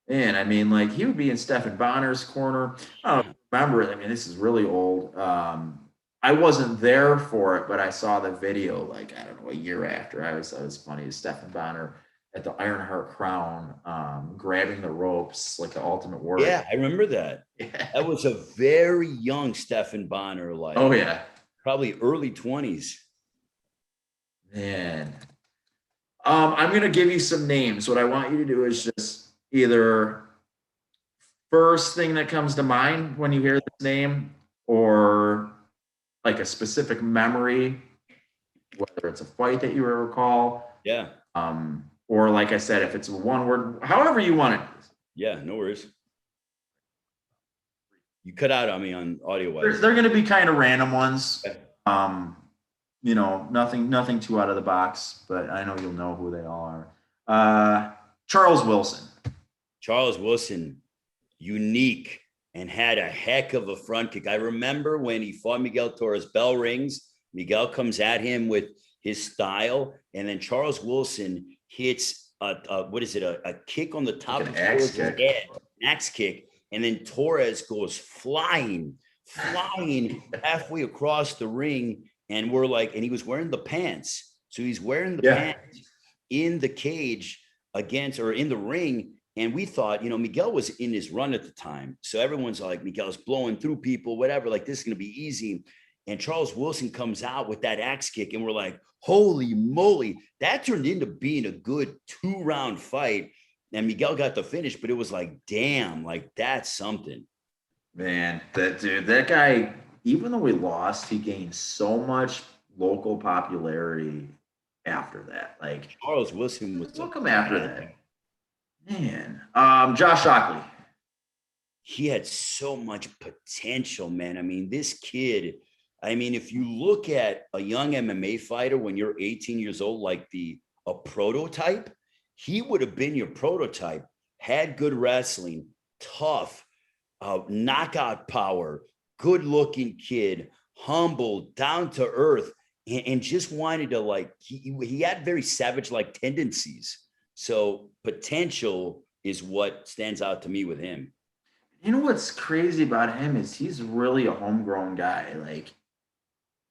And I mean, like he would be in Stephen Bonner's corner. I don't remember it. I mean, this is really old. I wasn't there for it, but I saw the video like, I don't know, a year after. I was funny. Stephen Bonner at the Ironheart Crown, grabbing the ropes like the Ultimate Warrior. Yeah, I remember that. Yeah. That was a very young Stephen Bonner, like, oh yeah, probably early 20s. Man. I'm gonna give you some names. What I want you to do is just either first thing that comes to mind when you hear this name, or like a specific memory, whether it's a fight that you recall. Yeah. Or like I said, if it's one word, however you want it. Yeah, no worries. You cut out on me on audio wise. They're going to be kind of random ones. Okay. Nothing too out of the box, but I know you'll know who they all are. Charles Wilson. Charles Wilson, unique and had a heck of a front kick. I remember when he fought Miguel Torres, bell rings, Miguel comes at him with his style, and then Charles Wilson hits what is it, a kick on the top Like of an axe Torres' kick. head, axe kick, and then Torres goes flying halfway across the ring, and we're like, and he was wearing the pants, so he's wearing the Yeah. pants in the cage against or in the ring. And we thought, Miguel was in his run at the time. So everyone's like, Miguel's blowing through people, whatever, like this is going to be easy. And Charles Wilson comes out with that axe kick. And we're like, holy moly, that turned into being a good 2-round fight. And Miguel got the finish, but it was like, damn, like that's something. Man, that guy, even though he lost, he gained so much local popularity after that. Like, Charles Wilson was a look him after bad that. guy. Man. Josh Shockley. He had so much potential, man. I mean, this kid, I mean, if you look at a young MMA fighter when you're 18 years old, like a prototype, he would have been your prototype, had good wrestling, tough, knockout power, good looking kid, humble, down to earth, and just wanted to he had very savage like tendencies. So potential is what stands out to me with him. You know what's crazy about him is he's really a homegrown guy. Like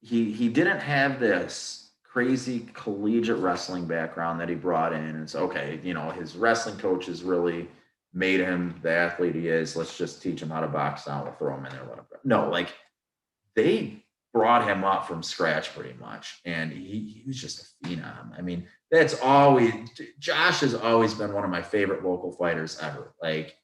he didn't have this crazy collegiate wrestling background that he brought in. It's okay, his wrestling coaches really made him the athlete he is. Let's just teach him how to box now. We'll throw him in there. Let him go. No, like they brought him up from scratch pretty much, and he was just a phenom. I mean, that's always Josh has always been one of my favorite local fighters ever. Like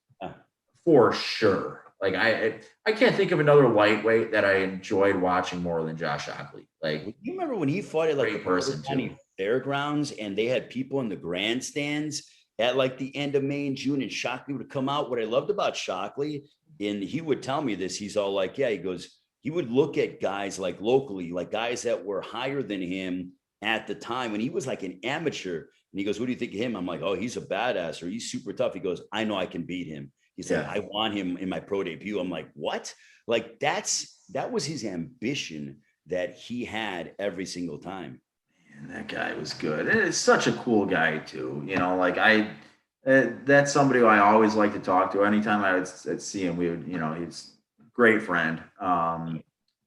for sure. Like I can't think of another lightweight that I enjoyed watching more than Josh Shockley. Like You remember when he fought at like the great person County too. Fairgrounds and they had people in the grandstands at like the end of May and June, and Shockley would come out. What I loved about Shockley, and he would tell me this, he's all like, yeah, he goes, he would look at guys like locally, like guys that were higher than him at the time when he was like an amateur. And he goes, what do you think of him? I'm like, oh, he's a badass, or he's super tough. He goes, I know I can beat him. He's like, Yeah. I want him in my pro debut. I'm like, what? Like that was his ambition that he had every single time. And that guy was good. And it's such a cool guy too. Like that's somebody who I always like to talk to. Anytime I'd see him, we would, he's a great friend.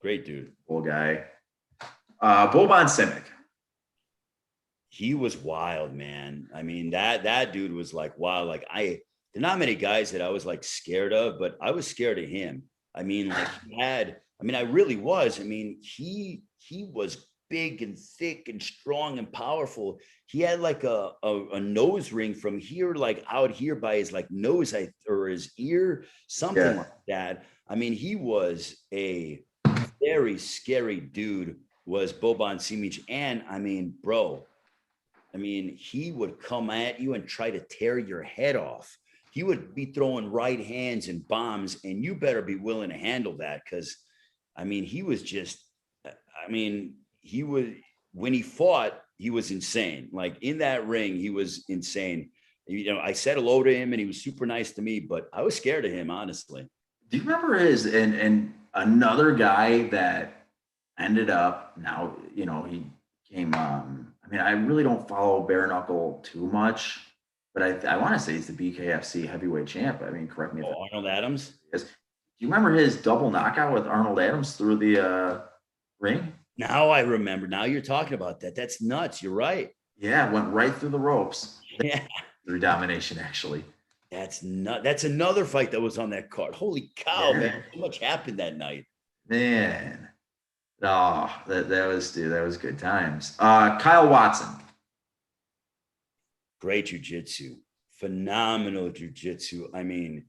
Great dude. Cool guy. Boban Simic. He was wild, man. I mean, that dude was like wild. Like there are not many guys that I was like scared of, but I was scared of him. I mean, like I really was. I mean, he was big and thick and strong and powerful. He had like a nose ring from here, like out here by his like nose or his ear, something like that. I mean, he was a very scary dude, was Boban Simic. And I mean, bro, I mean, he would come at you and try to tear your head off. He would be throwing right hands and bombs, and you better be willing to handle that. Cause I mean, he was just, I mean, he was, when he fought, he was insane. Like in that ring, he was insane. I said hello to him and he was super nice to me, but I was scared of him, honestly. Do you remember and another guy that ended up now, he came I mean, I really don't follow bare knuckle too much, but I want to say he's the BKFC heavyweight champ. I mean, correct me if Arnold Adams. is. Do you remember his double knockout with Arnold Adams through the ring? Now I remember. Now you're talking about that. That's nuts. You're right. Yeah, went right through the ropes. Yeah. Through domination, actually. That's not. That's another fight that was on that card. Holy cow, man! So much happened that night. Man, oh, that was good times. Kyle Watson. Great jujitsu, phenomenal jujitsu. I mean,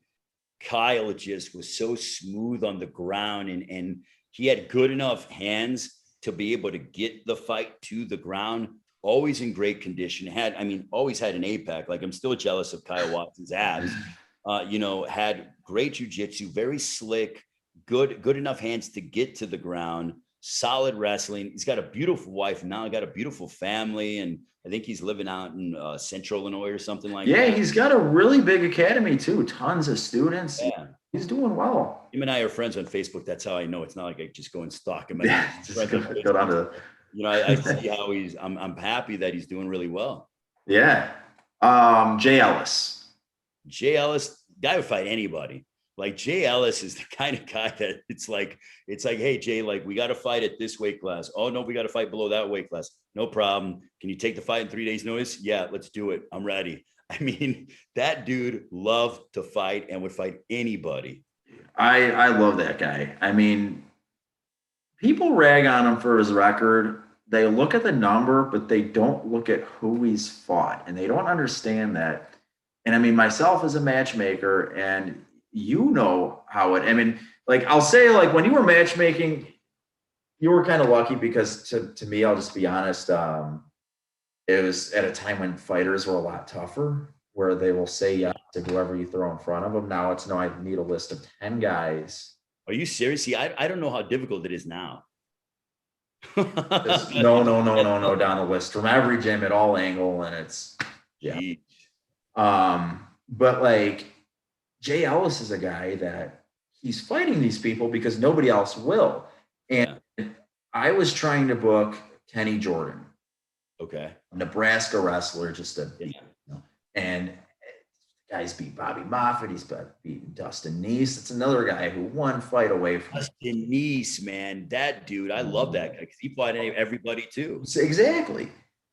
Kyle just was so smooth on the ground, and he had good enough hands to be able to get the fight to the ground. Always in great condition. Always had an APEC. Like I'm still jealous of Kyle Watson's abs. Had great jujitsu, very slick, good enough hands to get to the ground. solid wrestling. He's got a beautiful wife now, got a beautiful family, and I think he's living out in Central Illinois or something like Yeah, that. he's got a really big academy too. Tons of students. Yeah. He's doing well. Him and I are friends on Facebook. That's how I know. It's not like I just go and stalk him. I Yeah, think just go down to. I see how I'm happy that he's doing really well. Yeah. Jay Ellis. Jay Ellis, guy would fight anybody. Like Jay Ellis is the kind of guy that it's like, hey, Jay, like we got to fight at this weight class. Oh no, we got to fight below that weight class. No problem. Can you take the fight in 3 days notice? Yeah, let's do it. I'm ready. I mean, that dude loved to fight and would fight anybody. I love that guy. I mean, people rag on him for his record. They look at the number, but they don't look at who he's fought, and they don't understand that. And I mean, myself as a matchmaker, and you know how it. I mean, like I'll say, like when you were matchmaking, you were kind of lucky because to me, I'll just be honest. It was at a time when fighters were a lot tougher, where they will say yes to whoever you throw in front of them. Now it's no, I need a list of 10 guys. Are you serious? See, I don't know how difficult it is now. No, down the list from every gym at all angle, and it's yeah. Jeez. But like Jay Ellis is a guy that he's fighting these people because nobody else will. And I was trying to book Kenny Jordan. Okay. Nebraska wrestler, just a and guys beat Bobby Moffitt, he's beaten Dustin Neese. It's another guy who one fight away from Dustin Neese, man. That dude, I love that guy because he fought everybody too. Exactly.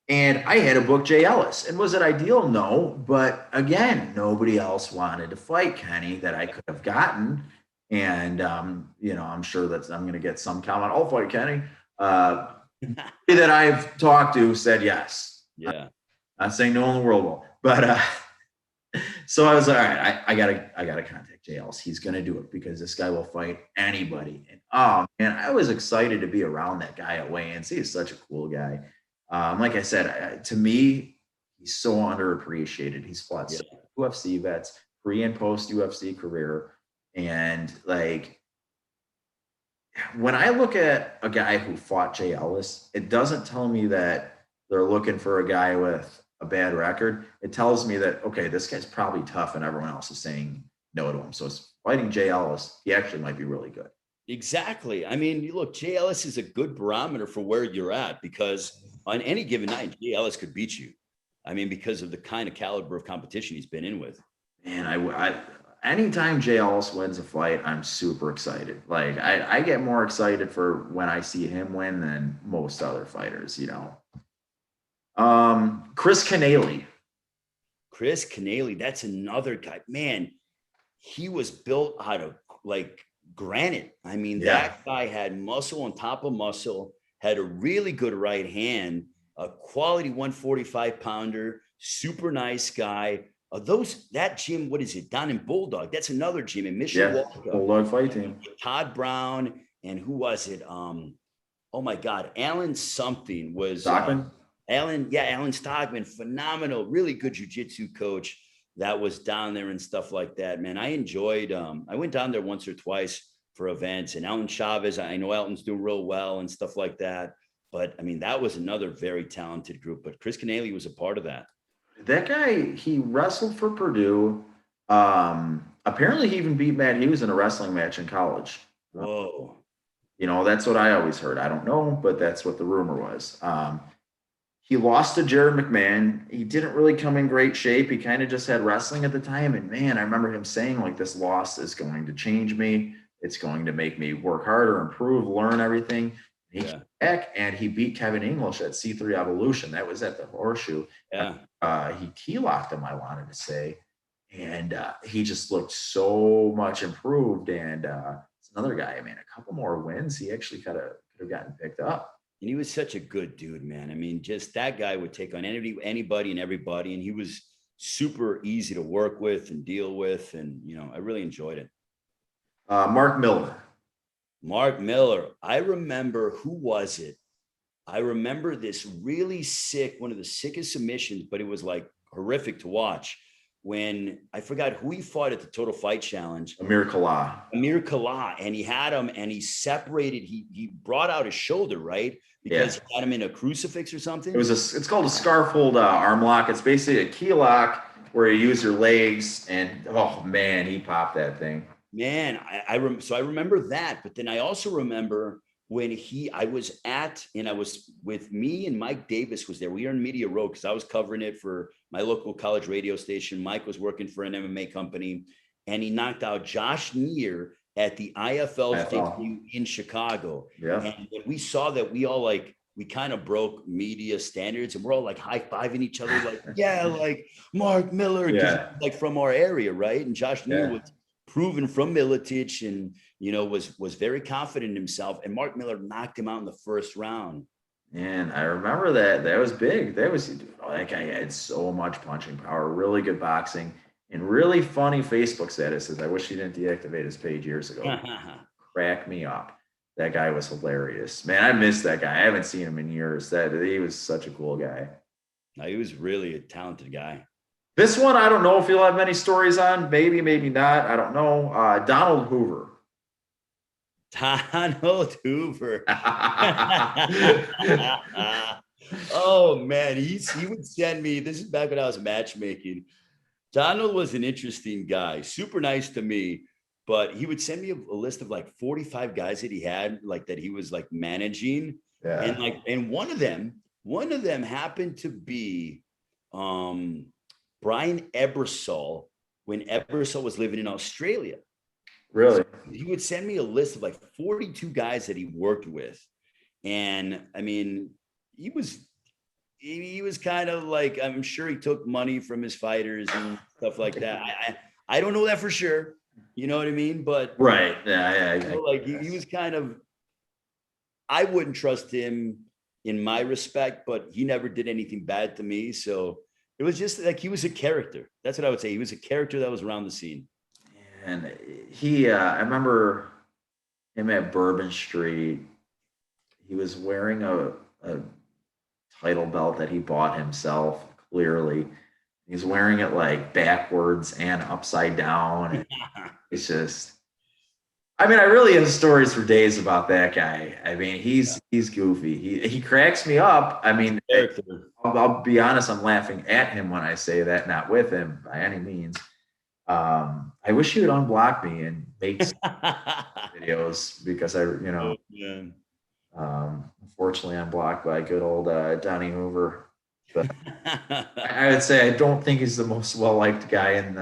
And I had to book Jay Ellis. And was it ideal? No. But again, nobody else wanted to fight Kenny that I could have gotten. And I'm sure that I'm going to get some comment. I'll fight Kenny. That I've talked to said yes. Yeah. Not saying no in the world will, but so I was like, all right, I gotta contact Jay Ellis. He's gonna do it because this guy will fight anybody. And oh man, I was excited to be around that guy at weigh-ins. He's such a cool guy. Like I said, to me, he's so underappreciated. He's fought UFC vets, pre and post UFC career, and like when I look at a guy who fought Jay Ellis, it doesn't tell me that they're looking for a guy with a bad record. It tells me that, okay, this guy's probably tough and everyone else is saying no to him. So it's fighting Jay Ellis. He actually might be really good. Exactly. I mean, look, Jay Ellis is a good barometer for where you're at because on any given night, Jay Ellis could beat you. I mean, because of the kind of caliber of competition he's been in with. Man, I anytime Jay Ellis wins a fight, I'm super excited. Like I get more excited for when I see him win than most other fighters, Chris Canelli. Chris Canelli, that's another guy. Man, he was built out of like granite. I mean, that guy had muscle on top of muscle, had a really good right hand, a quality 145 pounder, super nice guy. That gym, what is it? Down in Bulldog. That's another gym in Mishawaka. Bulldog fight team. Todd Brown and who was it? Oh my God, Alan something was Stockman. Alan Stockman, phenomenal, really good jiu-jitsu coach that was down there and stuff like that. Man, I enjoyed. I went down there once or twice for events, and Alton Chavez. I know Alton's doing real well and stuff like that. But I mean, that was another very talented group. But Chris Canelli was a part of that. That guy, he wrestled for Purdue. Apparently, he even beat Matt Hughes in a wrestling match in college. Whoa. That's what I always heard. I don't know, but that's what the rumor was. He lost to Jared McMahon. He didn't really come in great shape. He kind of just had wrestling at the time. And man, I remember him saying, like, this loss is going to change me. It's going to make me work harder, improve, learn everything. He came back and he beat Kevin English at C3 Evolution. That was at the Horseshoe. Yeah. He key locked him, I wanted to say. And he just looked so much improved. And it's another guy, I mean, a couple more wins, he actually could have gotten picked up. And he was such a good dude, man. I mean, just that guy would take on anybody and everybody. And he was super easy to work with and deal with. And, I really enjoyed it. Mark Miller. Mark Miller. I remember, who was it? I remember this really sick, one of the sickest submissions, but it was like horrific to watch. when I forgot who he fought at the Total Fight Challenge. Amir Kala. Amir Kala, and he had him, and he separated. He brought out his shoulder, right? Because he had him in a crucifix or something. It's called a scarf hold arm lock. It's basically a key lock where you use your legs, and oh man, he popped that thing. Man, so I remember that, but then I also remember when I was with me and Mike Davis was there. We were in Media Row because I was covering it for my local college radio station. Mike was working for an MMA company, and he knocked out Josh Neer at the IFL debut in Chicago. Yeah. And when we saw that, we kind of broke media standards, and we're all like high-fiving each other, like, yeah, like Mark Miller, like from our area, right? And Josh Neer was proven from Miletich, and was very confident in himself. And Mark Miller knocked him out in the first round. And I remember that was big. That guy had so much punching power, really good boxing, and really funny Facebook statuses. I wish he didn't deactivate his page years ago. Crack me up. That guy was hilarious. Man, I miss that guy. I haven't seen him in years. He was such a cool guy. No, he was really a talented guy. This one, I don't know if you'll have many stories on. Maybe, maybe not. I don't know. Donald Hoover. Donald Hoover. Oh, man. He would send me, this is back when I was matchmaking. Donald was an interesting guy, super nice to me, but he would send me a list of like 45 guys that he had, like that he was like managing. Yeah. And one of them happened to be Brian Ebersol when Ebersol was living in Australia. Really? So he would send me a list of like 42 guys that he worked with. And I mean, he was kind of like, I'm sure he took money from his fighters and stuff like that. I don't know that for sure. You know what I mean? But right. Yeah. He was kind of, I wouldn't trust him in my respect, but he never did anything bad to me. So it was just like, he was a character. That's what I would say. He was a character that was around the scene. And I remember him at Bourbon Street. He was wearing a title belt that he bought himself, clearly. He's wearing it like backwards and upside down. And it's just, I mean, I really have stories for days about that guy. I mean, he's goofy. He cracks me up. I mean, I'll be honest, I'm laughing at him when I say that, not with him by any means. I wish he would unblock me and make videos because unfortunately I'm blocked by good old Donnie Hoover. But I would say I don't think he's the most well-liked guy in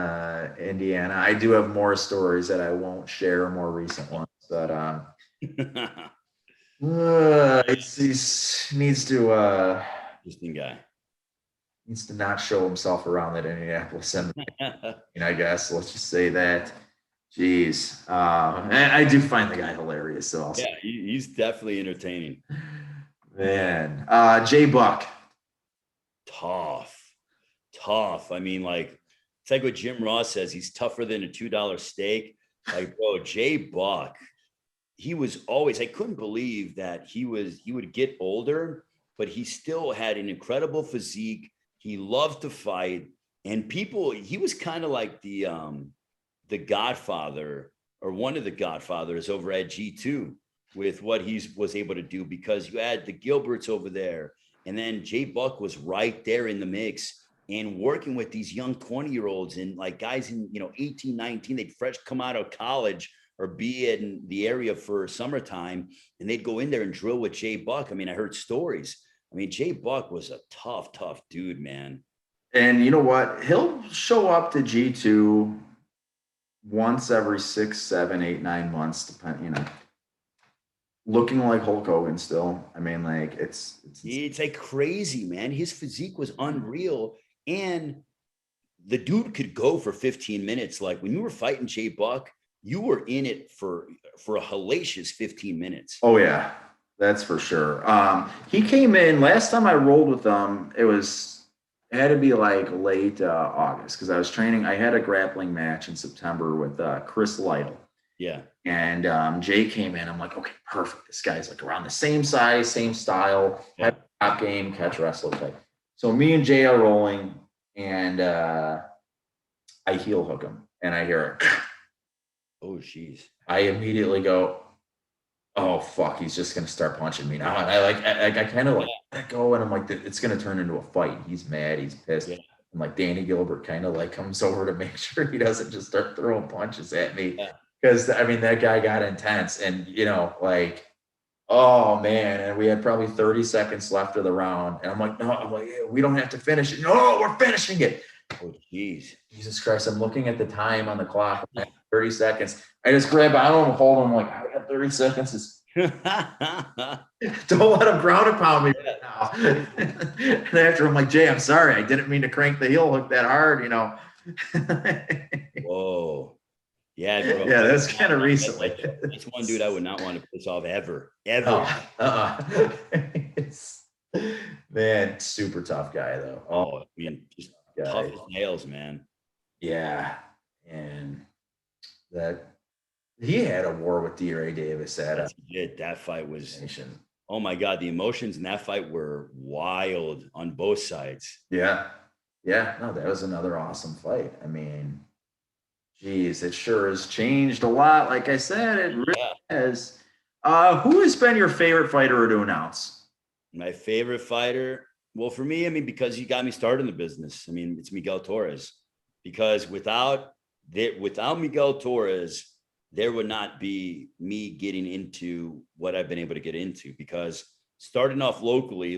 Indiana. I do have more stories that I won't share, more recent ones, but he needs to interesting guy. Needs to not show himself around that Indianapolis MMA. I guess let's just say that. Jeez, and I do find the guy hilarious. So yeah, he's definitely entertaining. Man, Jay Buck. Tough. I mean, like, it's like what Jim Ross says. He's tougher than a $2 steak. Like, bro, Jay Buck. He was always. I couldn't believe that he would get older, but he still had an incredible physique. He loved to fight, and he was kind of like the Godfather, or one of the Godfathers over at G2 with what he was able to do, because you had the Gilberts over there, and then Jay Buck was right there in the mix and working with these young 20-year-olds and like guys in 18, 19, they'd fresh come out of college or be in the area for summertime, and they'd go in there and drill with Jay Buck. I mean, I heard stories. I mean, Jay Buck was a tough dude, man. And you know what? He'll show up to G2 once every 6, 7, 8, 9 months, looking like Hulk Hogan still. I mean, like it's like crazy, man. His physique was unreal, and the dude could go for 15 minutes. Like when you were fighting Jay Buck, you were in it for a hellacious 15 minutes. Oh yeah. That's for sure. He came in last time I rolled with him. It had to be like late August because I was training. I had a grappling match in September with Chris Lytle. Yeah. And Jay came in. I'm like, okay, perfect. This guy's like around the same size, same style, top game, catch wrestler type. So me and Jay are rolling, and I heel hook him and I hear it. Oh, jeez. I immediately go, oh fuck, he's just gonna start punching me now. And I kind of like let go, and I'm like, it's gonna turn into a fight. He's mad, he's pissed. Yeah. And like Danny Gilbert kind of like comes over to make sure he doesn't just start throwing punches at me. Yeah. Because I mean that guy got intense, and like, oh man, and we had probably 30 seconds left of the round. And I'm like, no, yeah, we don't have to finish it. No, we're finishing it. Oh, jeez. Jesus Christ, I'm looking at the time on the clock. 30 seconds. I just grab on him, hold him like, I got 30 seconds. Don't let him ground and pound me right now. And after I'm like, Jay, I'm sorry. I didn't mean to crank the heel hook that hard, Whoa. Yeah, bro. Yeah, that's kind of recently. That's one dude I would not want to piss off ever. Man, super tough guy though. Oh, I mean, just tough as nails, man. Yeah. And that he had a war with D.R.A. Davis. That fight was, oh my God, the emotions in that fight were wild on both sides. Yeah. No, that was another awesome fight. I mean, geez, it sure has changed a lot. Like I said, it really has. Who has been your favorite fighter to announce? My favorite fighter? Well, for me, I mean, because he got me started in the business. I mean, it's Miguel Torres. Because without Miguel Torres, there would not be me getting into what I've been able to get into. Because starting off locally,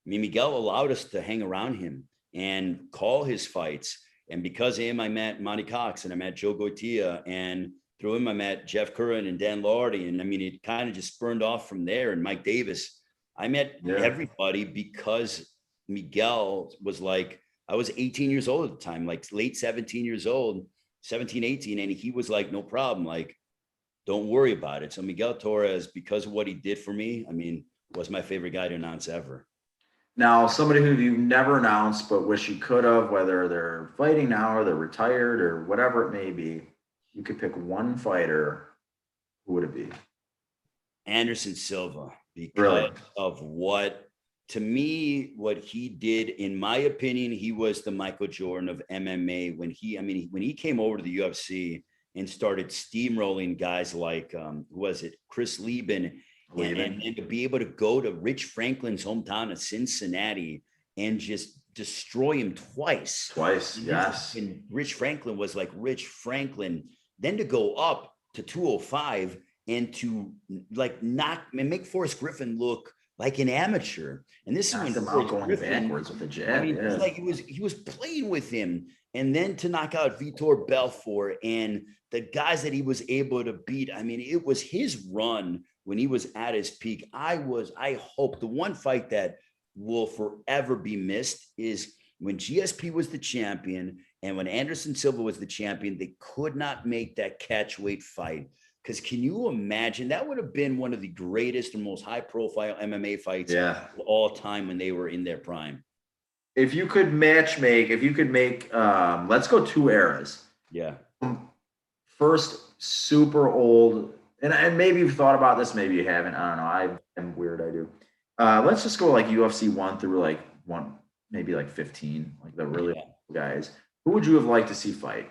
Miguel allowed us to hang around him and call his fights. And because of him, I met Monty Cox and I met Joe Goitia, and through him, I met Jeff Curran and Dan Lardy. And I mean, it kind of just spurned off from there. And Mike Davis, I met everybody because Miguel was like, I was 18 years old at the time, like late 17 years old, 17, 18. And he was like, no problem. Like, don't worry about it. So Miguel Torres, because of what he did for me, I mean, was my favorite guy to announce ever. Now, somebody who you've never announced but wish you could have, whether they're fighting now or they're retired or whatever it may be, you could pick one fighter. Who would it be? Anderson Silva, because of what he did. In my opinion, he was the Michael Jordan of MMA when he came over to the UFC and started steamrolling guys like Chris Lieben. And to be able to go to Rich Franklin's hometown of Cincinnati and just destroy him twice. Yes. And Rich Franklin was like Rich Franklin. Then to go up to 205 and to like knock and make Forrest Griffin look like an amateur. And this is when going backwards with a jab. I mean, it's like he was playing with him. And then to knock out Vitor Belfort and the guys that he was able to beat. I mean, it was his run when he was at his peak. I hope the one fight that will forever be missed is when GSP was the champion and when Anderson Silva was the champion. They could not make that catchweight fight. Because can you imagine? That would have been one of the greatest and most high-profile MMA fights of all time when they were in their prime. If you could make, let's go two eras. Yeah. First, super old, and maybe you've thought about this, maybe you haven't. I don't know. I'm weird. I do. Let's just go like UFC 1 through like maybe like 15, like the really old guys. Who would you have liked to see fight?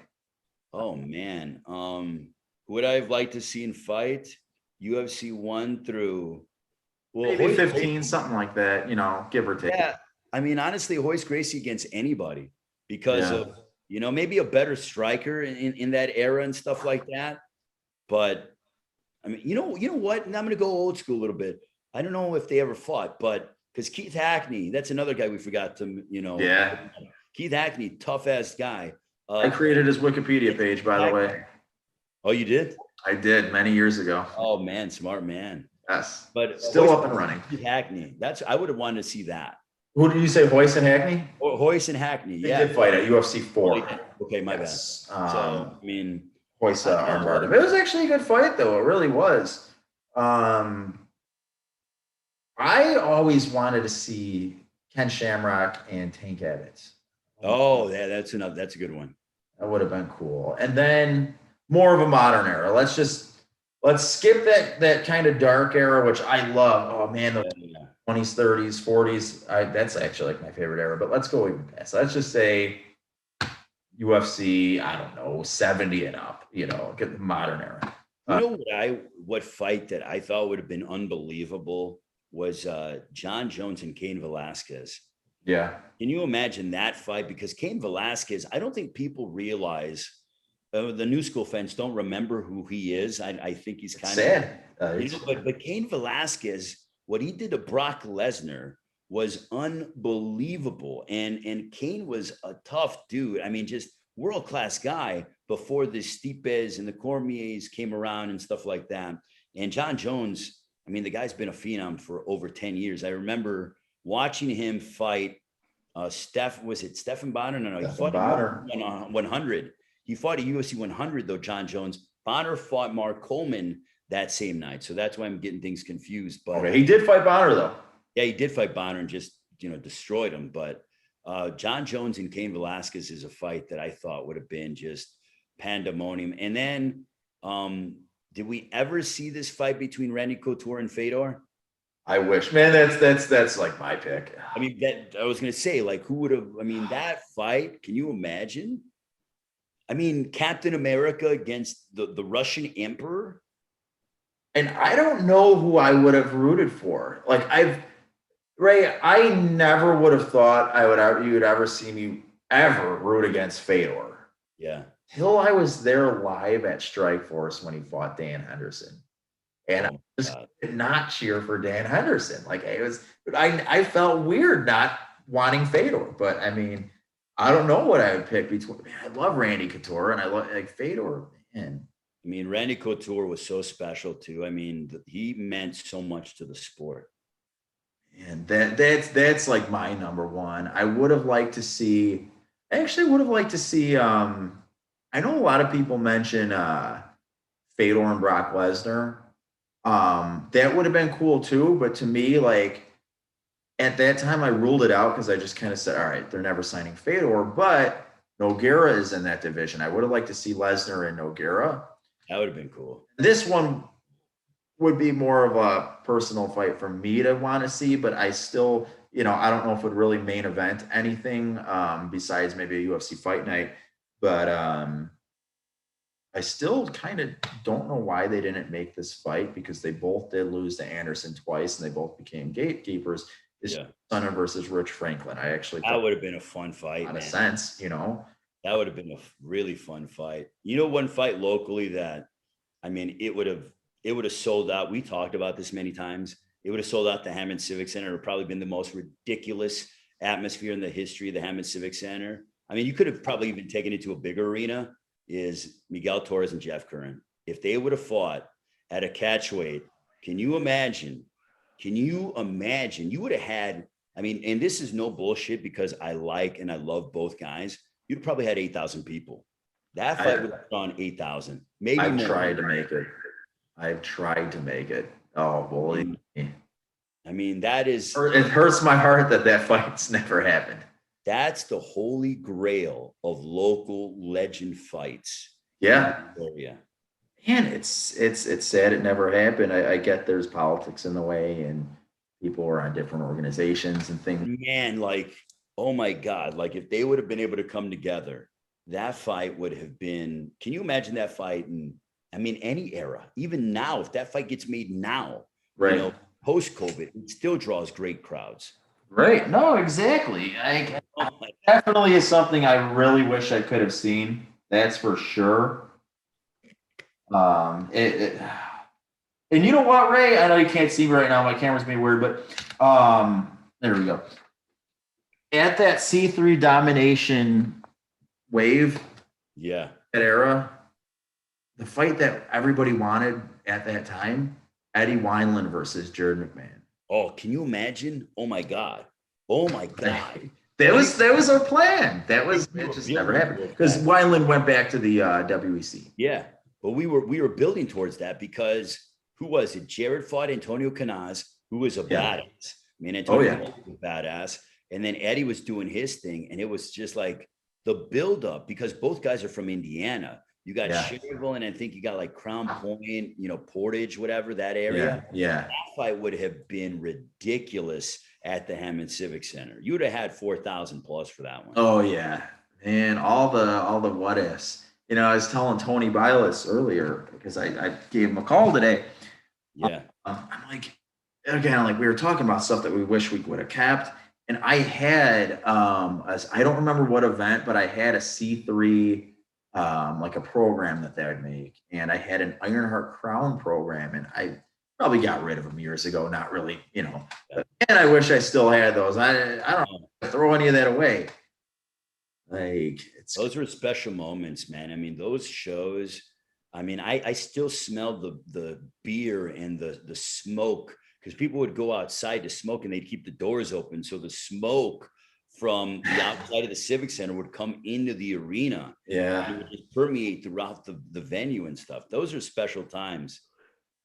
Oh man. Who would I have liked to see in fight? UFC 1 through maybe 15, something like that, give or take. Yeah. I mean, honestly, Royce Gracie against anybody because of, maybe a better striker in that era and stuff like that. But I mean, you know what? And I'm going to go old school a little bit. I don't know if they ever fought, but because Keith Hackney, that's another guy we forgot to, Yeah. Keith Hackney, tough ass guy. I created his Wikipedia page, by the way. Oh, you did? I did many years ago. Oh man, smart man. Yes. But still up and running. Keith Hackney. I would have wanted to see that. Who did you say, Royce and Hackney? Royce and Hackney, They did fight at UFC 4. Okay, my bad. So, I mean, Royce armbarred him. It was actually a good fight, though. It really was. I always wanted to see Ken Shamrock and Tank Abbott. Oh, yeah, that's a good one. That would have been cool. And then more of a modern era. Let's skip that kind of dark era, which I love. Oh man, the 20s, 30s, 40s. That's actually like my favorite era. But let's go even past. Let's just say UFC, I don't know, 70 and up, get the modern era. You know what fight that I thought would have been unbelievable was John Jones and Cain Velasquez. Yeah. Can you imagine that fight? Because Cain Velasquez, I don't think people realize, the new school fans don't remember who he is. I think he's It's kind of, sad. but Cain Velasquez, what he did to Brock Lesnar was unbelievable. And Cain was a tough dude. I mean, just world class guy before the Stipes and the Cormiers came around and stuff like that. And John Jones, I mean, the guy's been a phenom for over 10 years. I remember watching him fight was it Stephen Bonner? No, he Stephen fought Bonner. 100. He fought a UFC 100 though, John Jones. Bonner fought Mark Coleman that same night. So that's why I'm getting things confused. But Okay, he did fight Bonner though. yeah, he did fight Bonner and just, destroyed him. But John Jones and Cain Velasquez is a fight that I thought would have been just pandemonium. And then did we ever see this fight between Randy Couture and Fedor? I wish, man. That's like my pick. I mean, that I was going to say, like, who would have? I mean, that fight. Can you imagine? I mean, Captain America against the Russian Emperor. And I don't know who I would have rooted for. Like Ray, I never would have thought you would ever see me ever root against Fedor. Yeah. Till I was there live at Strikeforce when he fought Dan Henderson. And I just did not cheer for Dan Henderson. Like I felt weird not wanting Fedor. But I mean, I don't know what I would pick between. Man, I love Randy Couture and I love like Fedor. Man. I mean, Randy Couture was so special too. I mean, he meant so much to the sport. And that's like my number one. I would have liked to see. I actually would have liked to see. I know a lot of people mention Fedor and Brock Lesnar. That would have been cool too. But to me, like at that time, I ruled it out because I just kind of said, all right, they're never signing Fedor. But Nogueira is in that division. I would have liked to see Lesnar and Nogueira. That would have been cool. This one would be more of a personal fight for me to want to see, but I still, I don't know if it would really main event anything besides maybe a UFC fight night. But I still kind of don't know why they didn't make this fight because they both did lose to Anderson twice and they both became gatekeepers. It's Stunner versus Rich Franklin. I actually that would have been a fun fight. In a sense, That would have been a really fun fight. One fight locally that, I mean, it would have sold out. We talked about this many times. It would have sold out the Hammond Civic Center. It would have probably been the most ridiculous atmosphere in the history of the Hammond Civic Center. I mean, you could have probably even taken it to a bigger arena. Is Miguel Torres and Jeff Curran. If they would have fought at a catchweight, can you imagine? You would have had, I mean, and this is no bullshit because I like and I love both guys. You'd probably had 8,000 people. That fight would have gone 8,000. Maybe I've more. tried to make it. Oh, boy. I mean, that is. It hurts my heart that fight's never happened. That's the holy grail of local legend fights. Yeah. Yeah. Man, it's sad it never happened. I get there's politics in the way and people are on different organizations and things. Man, like, oh my God, like if they would have been able to come together, that fight would have been, can you imagine that fight in, I mean, any era, even now, if that fight gets made now, right, post-COVID, it still draws great crowds. Right. No, exactly. Definitely is something I really wish I could have seen. That's for sure. And you know what, Ray? I know you can't see me right now. My camera's being weird, but there we go. At that C3 domination wave, that era, the fight that everybody wanted at that time, Eddie Wineland versus Jared McMahon. Oh, can you imagine? Oh my God. That was our plan. It just never happened because Wineland went back to the WEC. Yeah, but we were building towards that because who was it? Jared fought Antonio Canaz, who was a badass. I mean, Antonio was a badass, and then Eddie was doing his thing, and it was just like the buildup because both guys are from Indiana. You got Cherville, and I think you got like Crown Point, Portage, whatever that area. Yeah. That fight would have been ridiculous at the Hammond Civic Center. You would have had 4,000 plus for that one. Oh yeah, Man, all the what ifs. You know, I was telling Tony Bilas earlier because I gave him a call today. Yeah. I'm like, again, like we were talking about stuff that we wish we would have kept. And I had, I don't remember what event, but I had a C3, like a program that they would make. And I had an Ironheart Crown program, and I probably got rid of them years ago. Not really, you know. Yeah. And I wish I still had those. I don't No, throw any of that away. Like it's those were special moments, man. I mean, those shows, I mean, I still smell the beer and the smoke because people would go outside to smoke and they'd keep the doors open. So the smoke from the outside of the Civic Center would come into the arena and it yeah. would just permeate throughout the venue and stuff. Those are special times.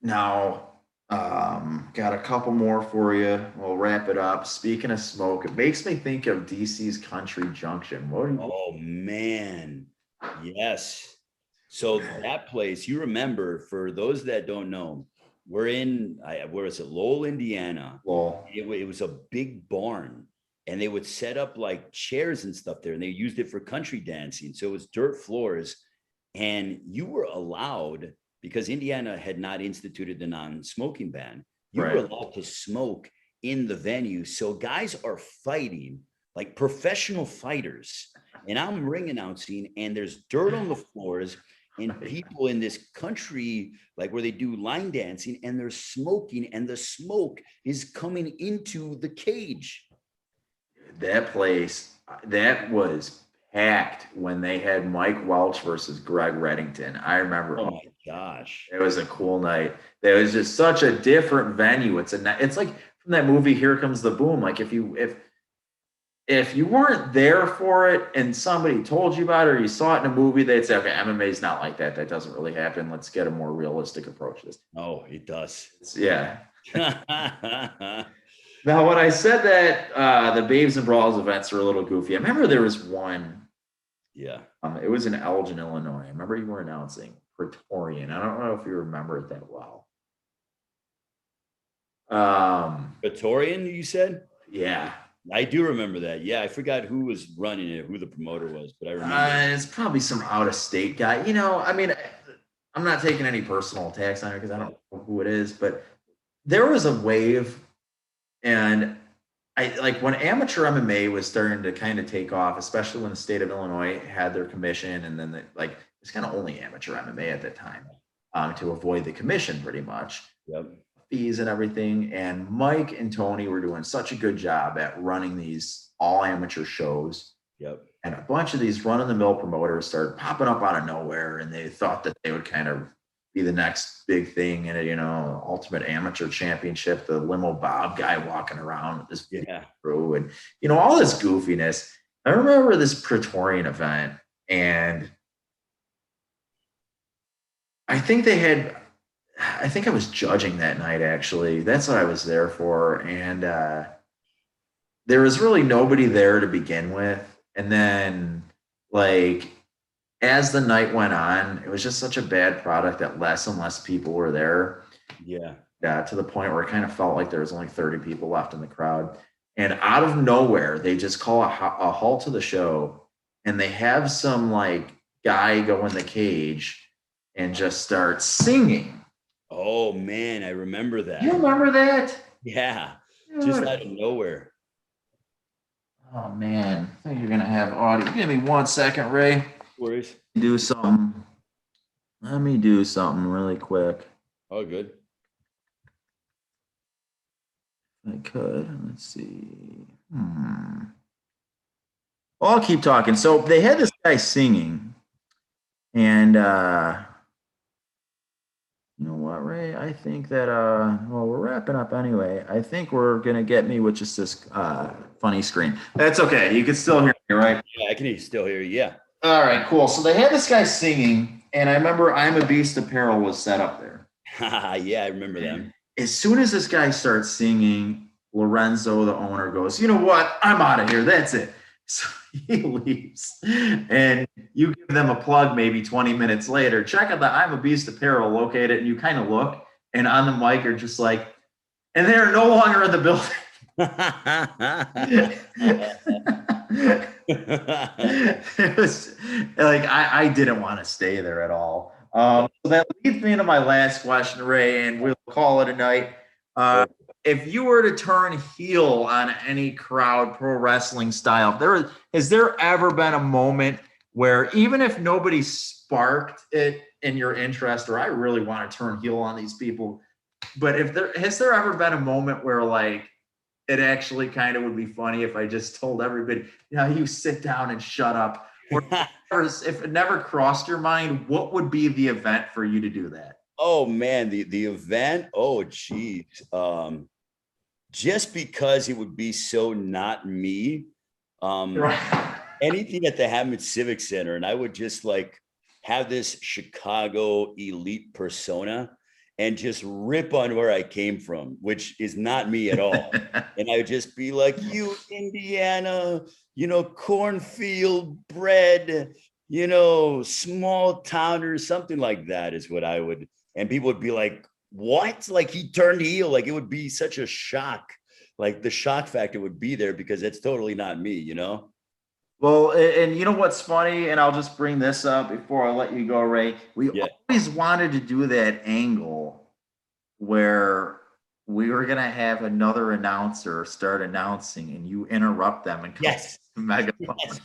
Now, got a couple more for you. We'll wrap it up. Speaking of smoke, it makes me think of DC's Country Junction. What do you Oh man. Yes. So that place, you remember, for those that don't know, we're in where is it? Lowell, Indiana. well, It was a big barn and they would set up like chairs and stuff there and they used it for country dancing. So it was dirt floors and you were allowed because Indiana had not instituted the non-smoking ban. You were right. allowed to smoke in the venue. So guys are fighting like professional fighters and I'm ring announcing and there's dirt on the floors and people in this country like where they do line dancing and they're smoking and the smoke is coming into the cage. That place, that was packed when they had Mike Welch versus Greg Reddington. I remember, Oh oh, my gosh. it was a cool night. It was just such a different venue. It's like from that movie Here Comes the Boom. Like if you weren't there for it and somebody told you about it or you saw it in a movie, they'd say, okay, MMA is not like that. That doesn't really happen. Let's get a more realistic approach to this. Oh, it does. Yeah. Now, when I said that the Babes and Brawls events were a little goofy, I remember there was one. Yeah. It was in Elgin, Illinois. I remember you were announcing Praetorian. I don't know if you remember it that well. Praetorian, you said? Yeah, I do remember that. Yeah, I forgot who was running it, who the promoter was, but I remember. it's probably some out of state guy. You know, I mean, I'm not taking any personal attacks on it because I don't know who it is, but there was a wave, and I like when amateur MMA was starting to kind of take off, especially when the state of Illinois had their commission, and then like it's kind of only amateur MMA at that time, to avoid the commission pretty much. Yep. Fees and everything. And Mike and Tony were doing such a good job at running these all amateur shows. Yep. And a bunch of these run of the mill promoters started popping up out of nowhere. And they thought that they would kind of be the next big thing in a, you know, ultimate amateur championship, the limo Bob guy walking around with this Yeah. crew and, you know, all this goofiness. I remember this Praetorian event, and I think they had, I think I was judging that night actually. That's what I was there for. And there was really nobody there to begin with. And then, like, as the night went on, it was just such a bad product that less and less people were there. Yeah. To the point where it kind of felt like there was only 30 people left in the crowd. And out of nowhere, they just call a halt to the show, and they have some like guy go in the cage and just start singing. Oh man, I remember You that. remember that? Yeah. Just Dude. out of nowhere. Oh man, I think you're gonna have audio. Give me 1 second, Ray. Worries. Do something. Let me do something really quick. Oh, good. If I could. Let's see. Well, I'll keep talking. So they had this guy singing, and you know what, Ray? I think that well, we're wrapping up anyway. I think we're gonna get me with just this funny screen. That's okay. You can still hear me, right? Yeah, I can still hear you. Yeah. All right, cool. So they had this guy singing, and I remember I'm a Beast apparel was set up there. Yeah, I remember them. As soon as this guy starts singing, Lorenzo, the owner, goes, "You know what? I'm out of here. That's it." So he leaves, and you give them a plug maybe 20 minutes later. Check out the I'm a Beast apparel located, and you kind of look, and on the mic are just like, and they're no longer in the building. It was like I didn't want to stay there at all. So that leads me into my last question, Ray, and we'll call it a night. Uh, if you were to turn heel on any crowd pro wrestling style, has there ever been a moment where even if nobody sparked it in your interest, or I really want to turn heel on these people, but if there has there ever been a moment where like it actually kind of would be funny if I just told everybody, yeah, you sit down and shut up. Or if it never crossed your mind, what would be the event for you to do that? Oh man, the event. Oh geez. Just because it would be so not me. Um, Right. anything at the Hammond Civic Center, and I would just like have this Chicago elite persona and just rip on where I came from, which is not me at all. And I would just be like, you Indiana, cornfield bread, small town or something like that is what I would. And people would be like, what? Like he turned heel. Like it would be such a shock. Like the shock factor would be there because it's totally not me. Well, and you know what's funny, and I'll just bring this up before I let you go, Ray. We Yeah. always wanted to do that angle where we were gonna have another announcer start announcing, and you interrupt them and come Yes. to the megaphone. Yes.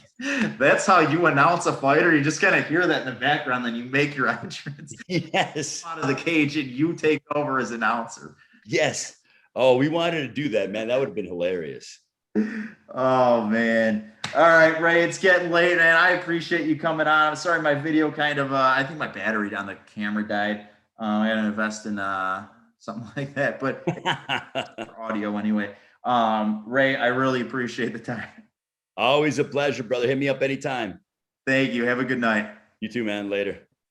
That's how you announce a fighter. You just kind of hear that in the background, then you make your entrance Yes. out of the cage, and you take over as announcer. Yes. Oh, we wanted to do that, man. That would have been hilarious. Oh man. All right, Ray, it's getting late, man. I appreciate you coming on. I'm sorry my video kind of I think my battery on the camera died. I had to invest in something like that, but for audio anyway. Ray, I really appreciate the time. Always a pleasure, brother. Hit me up anytime. Thank you. Have a good night. You too, man. Later.